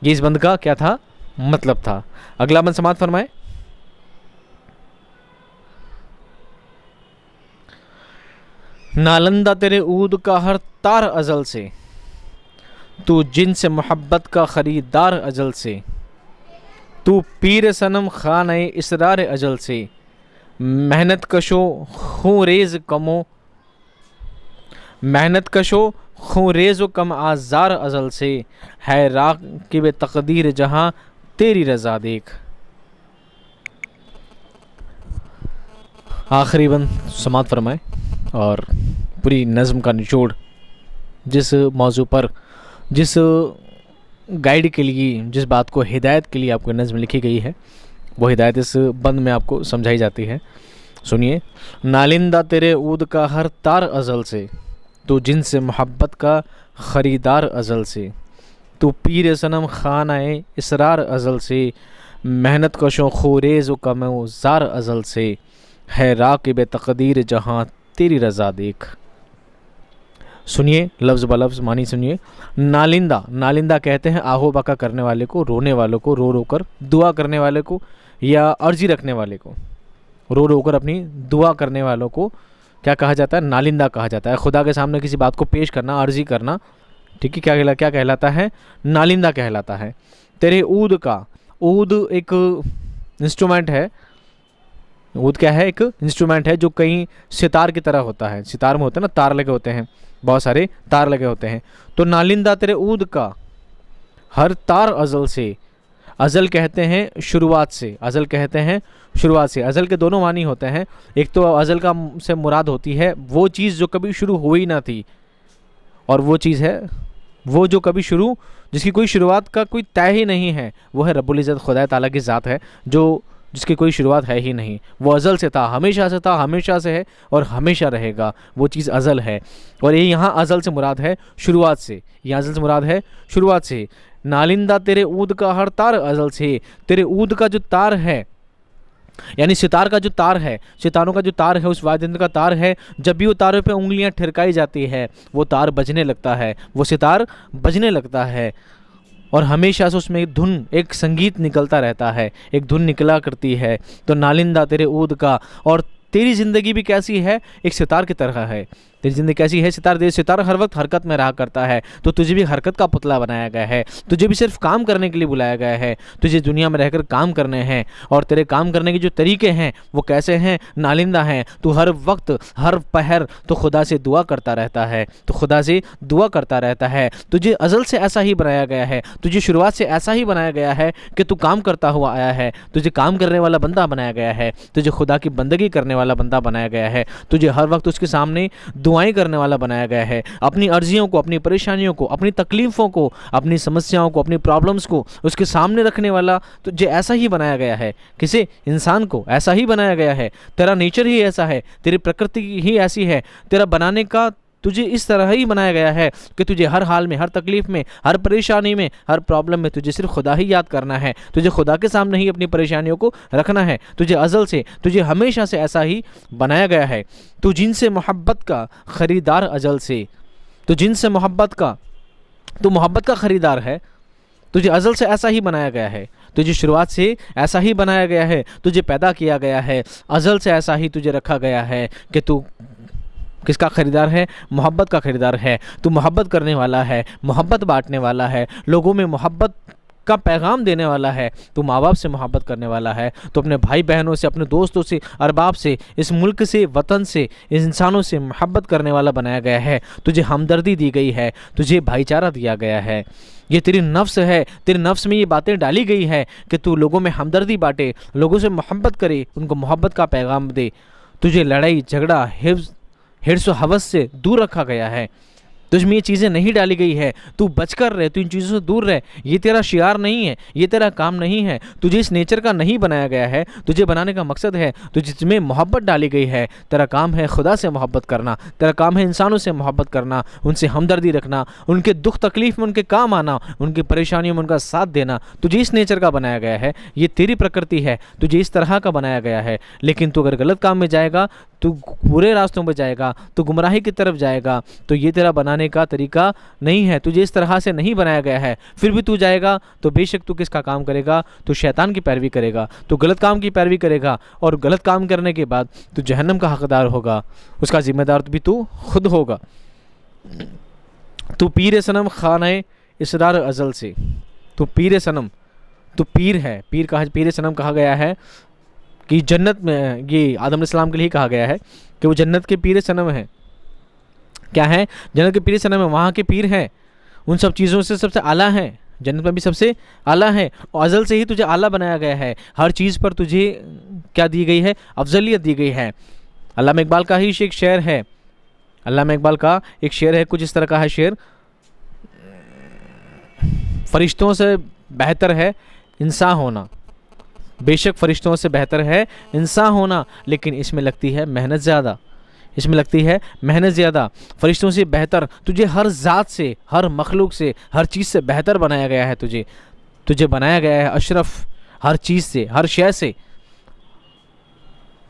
ये इस बंद का क्या था? मतलब था। अगला बंद समात फरमाए। नालंदा तेरे ऊद का हर तार अजल से, तू जिनसे मोहब्बत का ख़रीदार अजल से, तू पीर सनम खाने इसरार अजल से, मेहनत कशो खूँ रेज कमो, मेहनत कशो खूँ रेज व कम आज़ार अजल से, है राक़िब तक़दीर जहाँ तेरी रज़ा देख। आखिरी बंद समात फरमाए और पूरी नज़्म का निचोड़, जिस मौजू पर, जिस गाइड के लिए, जिस बात को हिदायत के लिए आपको नज़्म लिखी गई है, वो हिदायत इस बंद में आपको समझाई जाती है। सुनिए। नालिंदा तेरे ऊद का हर तार अज़ल से, तू जिनसे मोहब्बत का ख़रीदार अज़ल से, तू पीर सनम खानाए इसरार अज़ल से, मेहनत कशों खूरेज़ व कमो ज़ार अज़ल से, है राक़िब तक़दीर जहाँ तेरी रज़ा देख। सुनिए लफ्ज़ ब लफ्ज़ मानी सुनिए। नालिंदा, नालिंदा कहते हैं आहो बका करने वाले को, रोने वालों को, रो रो कर दुआ करने वाले को, या अर्जी रखने वाले को, रो रो कर अपनी दुआ करने वालों को क्या कहा जाता है? नालिंदा कहा जाता है। खुदा के सामने किसी बात को पेश करना, अर्जी करना, ठीक है, क्या कहलाता है? नालिंदा कहलाता है। तेरे ऊद का, ऊद एक इंस्ट्रूमेंट है। ऊद क्या है? एक इंस्ट्रूमेंट है जो कहीं सितार की तरह होता है। सितार में होते हैं ना, तार लगे होते हैं, बहुत सारे तार लगे होते हैं। तो नालिंदा तेरे ऊद का हर तार अज़ल से, अज़ल कहते हैं शुरुआत से, अज़ल कहते हैं शुरुआत से। अज़ल के दोनों मानी होते हैं। एक तो अज़ल का से मुराद होती है वो चीज़ जो कभी शुरू हुई ना थी, और वो चीज़ है वो जो कभी शुरू, जिसकी कोई शुरुआत का कोई तय ही नहीं है, वो है रब्बुल इज़्ज़त खुदा ताला की ज़ात है, जो जिसकी कोई शुरुआत है ही नहीं। वो अज़ल से था, हमेशा से था, हमेशा से है और हमेशा रहेगा। वो चीज़ अज़ल है। और ये यहाँ अज़ल से मुराद है शुरुआत से, यहाँ अज़ल से मुराद है शुरुआत से। नालिंदा तेरे ऊद का हर तार अज़ल से, तेरे ऊद का जो तार है, यानी सितार का जो तार है, सितारों का जो तार है, उस वाद्ययंत्र का तार है, जब भी वो तारों पे उंगलियां ठिरकाई जाती है, वो तार बजने लगता है, वो सितार बजने लगता है, और हमेशा से उसमें एक धुन, एक संगीत निकलता रहता है, एक धुन निकला करती है। तो नालिंदा तेरे ऊद का, और तेरी ज़िंदगी भी कैसी है? एक सितार की तरह है। तेरी ज़िंदगी कैसी है? सितार। सितार हर वक्त हरकत में रहा करता है, तो तुझे भी हरकत का पुतला बनाया गया है। तुझे भी सिर्फ काम करने के लिए बुलाया गया है। तुझे दुनिया में रहकर काम करने हैं, और तेरे काम करने के जो तरीके हैं वो कैसे हैं? नालिंदा हैं। तू हर वक्त, हर पहर तो खुदा से दुआ करता रहता है, तो खुदा से दुआ करता रहता है। तुझे अज़ल से ऐसा ही बनाया गया है, तुझे शुरुआत से ऐसा ही बनाया गया है कि तू काम करता हुआ आया है। तुझे काम करने वाला बंदा बनाया गया है, तुझे खुदा की बंदगी करने वाला बंदा बनाया गया है, तुझे हर वक्त उसके सामने दुआएं करने वाला बनाया गया है। अपनी अर्जियों को, अपनी परेशानियों को, अपनी तकलीफ़ों को, अपनी समस्याओं को, अपनी प्रॉब्लम्स को उसके सामने रखने वाला तुझे ऐसा ही बनाया गया है। किसी इंसान को ऐसा ही बनाया गया है। तेरा नेचर ही ऐसा है, तेरी प्रकृति ही ऐसी है, तेरा बनाने का तुझे इस तरह ही बनाया गया है कि तुझे हर हाल में, हर तकलीफ़ में, हर परेशानी में, हर प्रॉब्लम में तुझे सिर्फ खुदा ही याद करना है। तुझे खुदा के सामने ही अपनी परेशानियों को रखना है। तुझे अज़ल से, तुझे हमेशा से ऐसा ही बनाया गया है। तू जिनसे मोहब्बत का ख़रीदार अज़ल से, तो जिनसे मोहब्बत का, तो मोहब्बत का ख़रीदार है। तुझे अज़ल से ऐसा ही बनाया गया है, तुझे शुरुआत से ऐसा ही बनाया गया है, तुझे पैदा किया गया है, अज़ल से ऐसा ही तुझे रखा गया है कि तू किसका ख़रीदार है? मोहब्बत का ख़रीदार है। तू मोहब्बत करने वाला है, मोहब्बत बांटने वाला है, लोगों में मोहब्बत का पैगाम देने वाला है। तू माँ बाप से मोहब्बत करने वाला है, तो अपने भाई बहनों से, अपने दोस्तों से, अरबाब से, इस मुल्क से, वतन से, इंसानों से मोहब्बत करने वाला बनाया गया है। तुझे हमदर्दी दी गई है, तुझे भाईचारा दिया गया है। ये तेरी नफ्स है, तेरे नफ्स में ये बातें डाली गई है कि तू लोगों में हमदर्दी बांटे, लोगों से मोहब्बत करे, उनको मोहब्बत का पैगाम दे। तुझे लड़ाई झगड़ा, हिर्स व हवस से दूर रखा गया है। तुझ में ये चीज़ें नहीं डाली गई है। तू बचकर रहे, तू इन चीज़ों से दूर रहे। ये तेरा शियार नहीं है, ये तेरा काम नहीं है। तुझे इस नेचर का नहीं बनाया गया है। तुझे बनाने का मकसद है, तुझमें मोहब्बत डाली गई है। तेरा काम है खुदा से मोहब्बत करना, तेरा काम है इंसानों से मोहब्बत करना, उनसे हमदर्दी रखना, उनके दुख तकलीफ़ में उनके काम आना, उनकी परेशानियों में उनका साथ देना। तुझे इस नेचर का बनाया गया है, ये तेरी प्रकृति है, तुझे इस तरह का बनाया गया है। लेकिन तू अगर गलत काम में जाएगा तू बुरे रास्तों पर जाएगा, तू गुमराही की तरफ जाएगा, तो ये तेरा बनाने का तरीका नहीं है, तुझे इस तरह से नहीं बनाया गया है। फिर भी तू जाएगा तो बेशक तू किसका काम करेगा, तू शैतान की पैरवी करेगा, तू गलत काम की पैरवी करेगा, और गलत काम करने के बाद तू जहन्नम का हकदार होगा, उसका जिम्मेदार भी तू खुद होगा। तू पीर सनम खाना इसरार अज़ल से, तू पीर सनम, तू पीर है, पीर सनम कहा गया है कि जन्नत में, ये आदम अलैहिस्सलाम के लिए कहा गया है कि वो जन्नत के पीर सनम है। क्या है? जन्नत के पीर सनम है, वहाँ के पीर हैं, उन सब चीज़ों से सबसे आला है, जन्नत में भी सबसे आला है, और अज़ल से ही तुझे आला बनाया गया है। हर चीज़ पर तुझे क्या दी गई है? अफजलियत दी गई है। अल्लामा इकबाल का ही एक शेर है, अल्लामा इकबाल का एक शेर है, कुछ इस तरह का है शेर, फरिश्तों से बेहतर है इंसान होना, बेशक फरिश्तों से बेहतर है इंसान होना, लेकिन इसमें लगती है मेहनत ज़्यादा, इसमें लगती है मेहनत ज़्यादा। फरिश्तों से बेहतर, तुझे हर ज़ात से, हर मखलूक से, हर चीज़ से बेहतर बनाया गया है, तुझे बनाया गया है अशरफ, हर चीज़ से, हर शय से,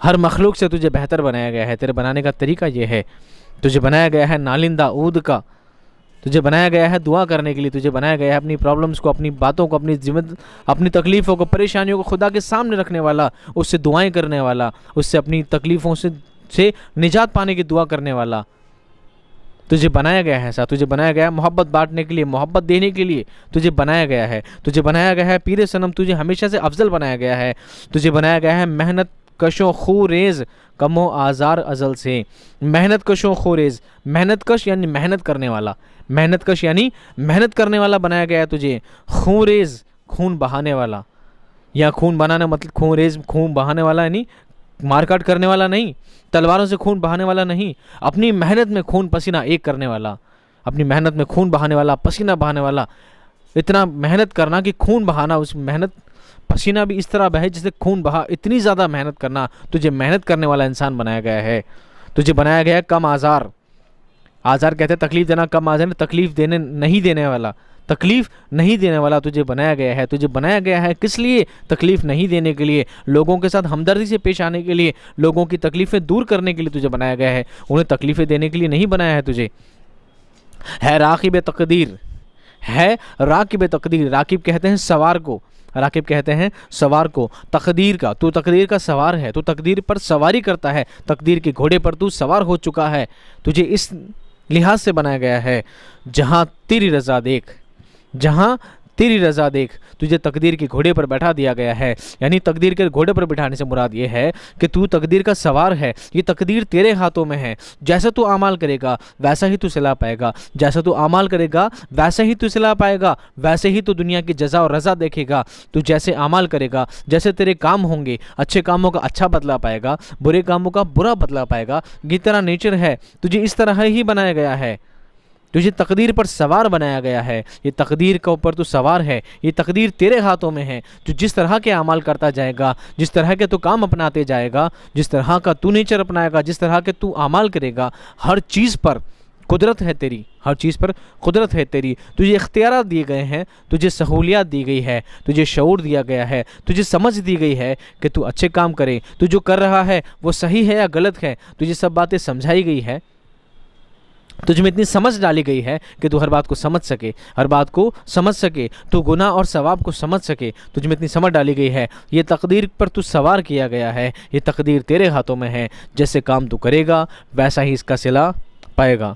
हर मखलूक से तुझे बेहतर बनाया गया है। तेरे बनाने का तरीका ये है, तुझे बनाया गया है नालिंदा ऊद का, तुझे बनाया गया है दुआ करने के लिए, तुझे बनाया गया है अपनी प्रॉब्लम्स को, अपनी बातों को, अपनी तकलीफ़ों को, परेशानियों को खुदा के सामने रखने वाला, उससे दुआएं करने वाला, उससे अपनी तकलीफ़ों से निजात पाने की दुआ करने वाला तुझे बनाया गया है। ऐसा तुझे बनाया गया है मोहब्बत बांटने के लिए, मोहब्बत देने के लिए तुझे बनाया गया है। तुझे बनाया गया है पीर सनम, तुझे हमेशा से अफजल बनाया गया है। तुझे बनाया गया है मेहनत कशो खूरेज कमो आज़ार अज़ल से, मेहनत कशो खूरेज, मेहनत कश यानी मेहनत करने वाला, मेहनत कश यानी मेहनत करने वाला बनाया गया है तुझे। खूरेज खून बहाने वाला, या खून बनाना मतलब खूरेज खून बहाने वाला यानी मारकाट करने वाला नहीं, तलवारों से खून बहाने वाला नहीं, अपनी मेहनत में खून पसीना एक करने वाला, अपनी मेहनत में खून बहाने वाला, पसीना बहाने वाला। इतना मेहनत करना कि खून बहाना, उस मेहनत पसीना भी इस तरह बहे जिससे खून बहा, इतनी ज़्यादा मेहनत करना, तुझे मेहनत करने वाला इंसान बनाया गया है। तुझे बनाया गया है कम आज़ार, आज़ार कहते हैं तकलीफ़ देना, कम आज़ार तकलीफ़ देने नहीं देने वाला, तकलीफ़ नहीं देने वाला तुझे बनाया गया है। तुझे बनाया गया है किस लिए? तकलीफ़ नहीं देने के लिए, लोगों के साथ हमदर्दी से पेश आने के लिए, लोगों की तकलीफ़ें दूर करने के लिए तुझे बनाया गया है, उन्हें तकलीफ़ें देने के लिए नहीं बनाया है तुझे। है राकिब तकदीर, है राकिब तकदीर, राकिब कहते हैं सवार को, राकिब कहते हैं सवार को, तकदीर का, तू तकदीर का सवार है, तू तकदीर पर सवारी करता है, तकदीर के घोड़े पर तू सवार हो चुका है। तुझे इस लिहाज से बनाया गया है, जहाँ तेरी रज़ा देख, जहाँ तेरी रज़ा देख, तुझे तकदीर के घोड़े पर बैठा दिया गया है। यानी तकदीर के घोड़े पर बिठाने से मुराद ये है कि तू तकदीर का सवार है, ये तकदीर तेरे हाथों में है। जैसा तू आमाल करेगा वैसा ही तू सिला पाएगा, जैसा तू आमाल करेगा वैसा ही तू सिला पाएगा, वैसे ही तू दुनिया की जज़ा और रज़ा देखेगा। तू जैसे आमाल करेगा, जैसे तेरे काम होंगे, अच्छे कामों का अच्छा बदला पाएगा, बुरे कामों का बुरा बदला पाएगा। ये तेरा नेचर है, तुझे इस तरह ही बनाया गया है, तुझे तकदीर पर सवार बनाया गया है। ये तकदीर के ऊपर तू सवार है, ये तकदीर तेरे हाथों में है। जो जिस तरह के अमाल करता जाएगा, जिस तरह के तू काम अपनाते जाएगा, जिस तरह का तू नेचर अपनाएगा, जिस तरह के तू अमाल करेगा, हर चीज़ पर कुदरत है तेरी, हर चीज़ पर कुदरत है तेरी। तुझे इख्तियारात दिए गए हैं, तुझे सहूलियात दी गई है, तुझे शऊर दिया गया है, तुझे समझ दी गई है कि तू अच्छे काम करे, तू जो कर रहा है वो सही है या गलत है, तुझे सब बातें समझाई गई है, तुझ में इतनी समझ डाली गई है कि तू हर बात को समझ सके, हर बात को समझ सके, तू गुनाह और सवाब को समझ सके। तुझ में इतनी समझ डाली गई है, ये तकदीर पर तू सवार किया गया है, ये तकदीर तेरे हाथों में है। जैसे काम तू करेगा वैसा ही इसका सिला पाएगा।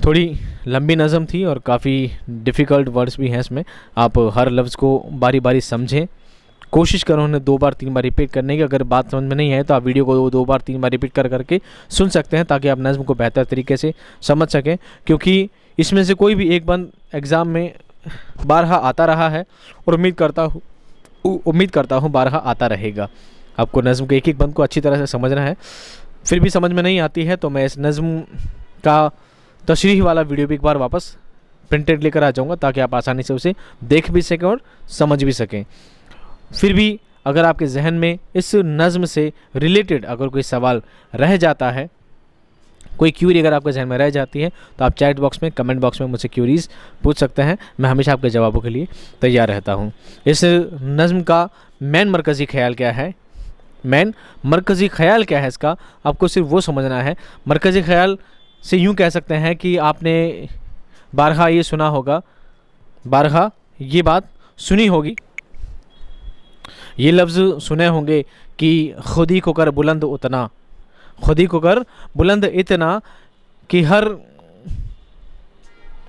थोड़ी लंबी नज़म थी और काफ़ी डिफ़िकल्ट वर्ड्स भी हैं इसमें, आप हर लफ्ज़ को बारी बारी समझें, कोशिश करो उन्हें 2 बार 3 बार रिपीट करने की। अगर बात समझ में नहीं है तो आप वीडियो को 2 बार 3 बार रिपीट करके सुन सकते हैं, ताकि आप नज़्म को बेहतर तरीके से समझ सकें। क्योंकि इसमें से कोई भी एक बंद एग्ज़ाम में बारहा आता रहा है और उम्मीद करता हूँ बारहा आता रहेगा। आपको नज़्म के एक बंद को अच्छी तरह से समझना है। फिर भी समझ में नहीं आती है तो मैं इस नज़्म का तशरीह वाला वीडियो भी एक बार वापस प्रिंटेड लेकर आ जाऊँगा, ताकि आप आसानी से उसे देख भी सकें और समझ भी सकें। फिर भी अगर आपके जहन में इस नज़्म से रिलेटेड अगर कोई सवाल रह जाता है, कोई क्यूरी अगर आपके जहन में रह जाती है, तो आप चैट बॉक्स में, कमेंट बॉक्स में मुझसे क्यूरीज़ पूछ सकते हैं। मैं हमेशा आपके जवाबों के लिए तैयार रहता हूँ। इस नज़्म का मेन मरकज़ी ख्याल क्या है? मेन मरकज़ी ख़याल क्या है इसका, आपको सिर्फ वो समझना है। मरकज़ी ख़याल से यूँ कह सकते हैं कि आपने बारहा ये सुना होगा, बारहा ये बात सुनी होगी, ये लफ्ज़ सुने होंगे कि खुदी को कर बुलंद उतना, खुदी को कर बुलंद इतना कि हर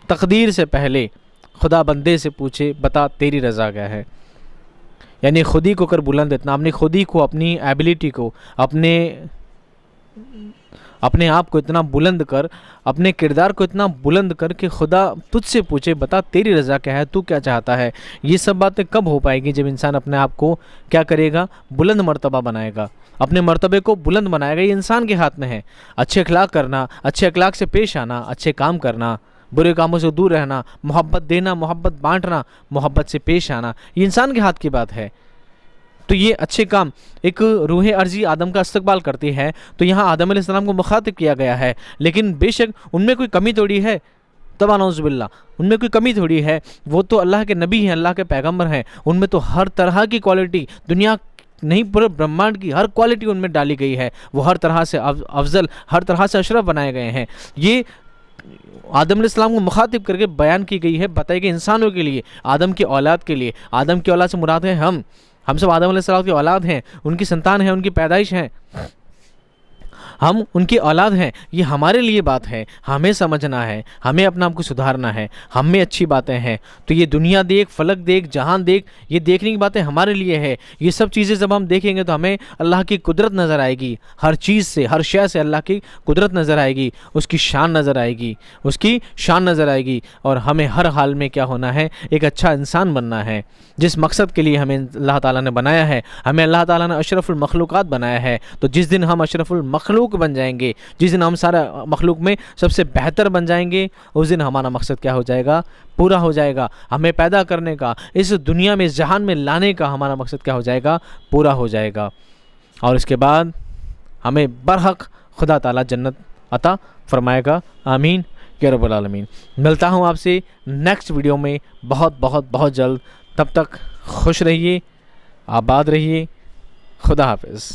तकदीर से पहले खुदा बंदे से पूछे बता तेरी रज़ा क्या है। यानी खुदी को कर बुलंद इतना, अपनी खुदी को, अपनी एबिलिटी को, अपने आप को इतना बुलंद कर, अपने किरदार को इतना बुलंद कर कि खुदा तुझसे पूछे बता तेरी रज़ा क्या है, तू क्या चाहता है। ये सब बातें कब हो पाएगी, जब इंसान अपने आप को क्या करेगा, बुलंद मर्तबा बनाएगा, अपने मर्तबे को बुलंद बनाएगा। ये इंसान के हाथ में है। अच्छे अखलाक करना, अच्छे अखलाक से पेश आना, अच्छे काम करना, बुरे कामों से दूर रहना, मोहब्बत देना, मोहब्बत बांटना, मोहब्बत से पेश आना, ये इंसान के हाथ की बात है। तो ये अच्छे काम, एक रूह अर्जी आदम का इस्तकबाल करती है, तो यहाँ आदम अलैहिस्सलाम को मुखातिब किया गया है। लेकिन बेशक उनमें कोई कमी थोड़ी है, तबा नौज़ुबिल्लाह, उनमें कोई कमी थोड़ी है। वो तो अल्लाह के नबी हैं, अल्लाह के पैगम्बर हैं, उनमें तो हर तरह की क्वालिटी, दुनिया नहीं पूरे ब्रह्मांड की हर क्वालिटी उनमें डाली गई है। वो हर तरह से अफजल, हर तरह से अशरफ बनाए गए हैं। ये आदम अलैहिस्सलाम को मुखातिब करके बयान की गई है, बताई गई इंसानों के लिए, आदम की औलाद के लिए। आदम की औलाद से मुराद है हम सब आदम अलैहिस्सलाम की औलाद हैं, उनकी संतान हैं, उनकी पैदाइश हैं, हम उनकी औलाद हैं। ये हमारे लिए बात है, हमें समझना है, हमें अपना आप को सुधारना है, हम में अच्छी बातें हैं। तो ये दुनिया देख, फलक देख, जहान देख, ये देखने की बातें हमारे लिए है। ये सब चीज़ें जब हम देखेंगे तो हमें अल्लाह की कुदरत नज़र आएगी, हर चीज़ से, हर शय से अल्लाह की कुदरत नज़र आएगी, उसकी शान नज़र आएगी, उसकी शान नज़र आएगी। और हमें हर हाल में क्या होना है, एक अच्छा इंसान बनना है। जिस मकसद के लिए हमें अल्लाह ताला ने बनाया है, हमें अल्लाह ताला ने अशरफुल मखलूक़ात बनाया है। तो जिस दिन हम अशरफुल मखलूक बन जाएंगे, जिस दिन हम सारा मखलूक में सबसे बेहतर बन जाएंगे, उस दिन हमारा मकसद क्या हो जाएगा, पूरा हो जाएगा। हमें पैदा करने का, इस दुनिया में, इस जहान में लाने का हमारा मकसद क्या हो जाएगा, पूरा हो जाएगा। और इसके बाद हमें बरहक खुदा ताला जन्नत अता फरमाएगा। आमीन या रब्बल आलमीन। मिलता हूँ आपसे नेक्स्ट वीडियो में बहुत बहुत बहुत जल्द। तब तक खुश रहिए, आबाद रहिए। खुदा हाफिज़।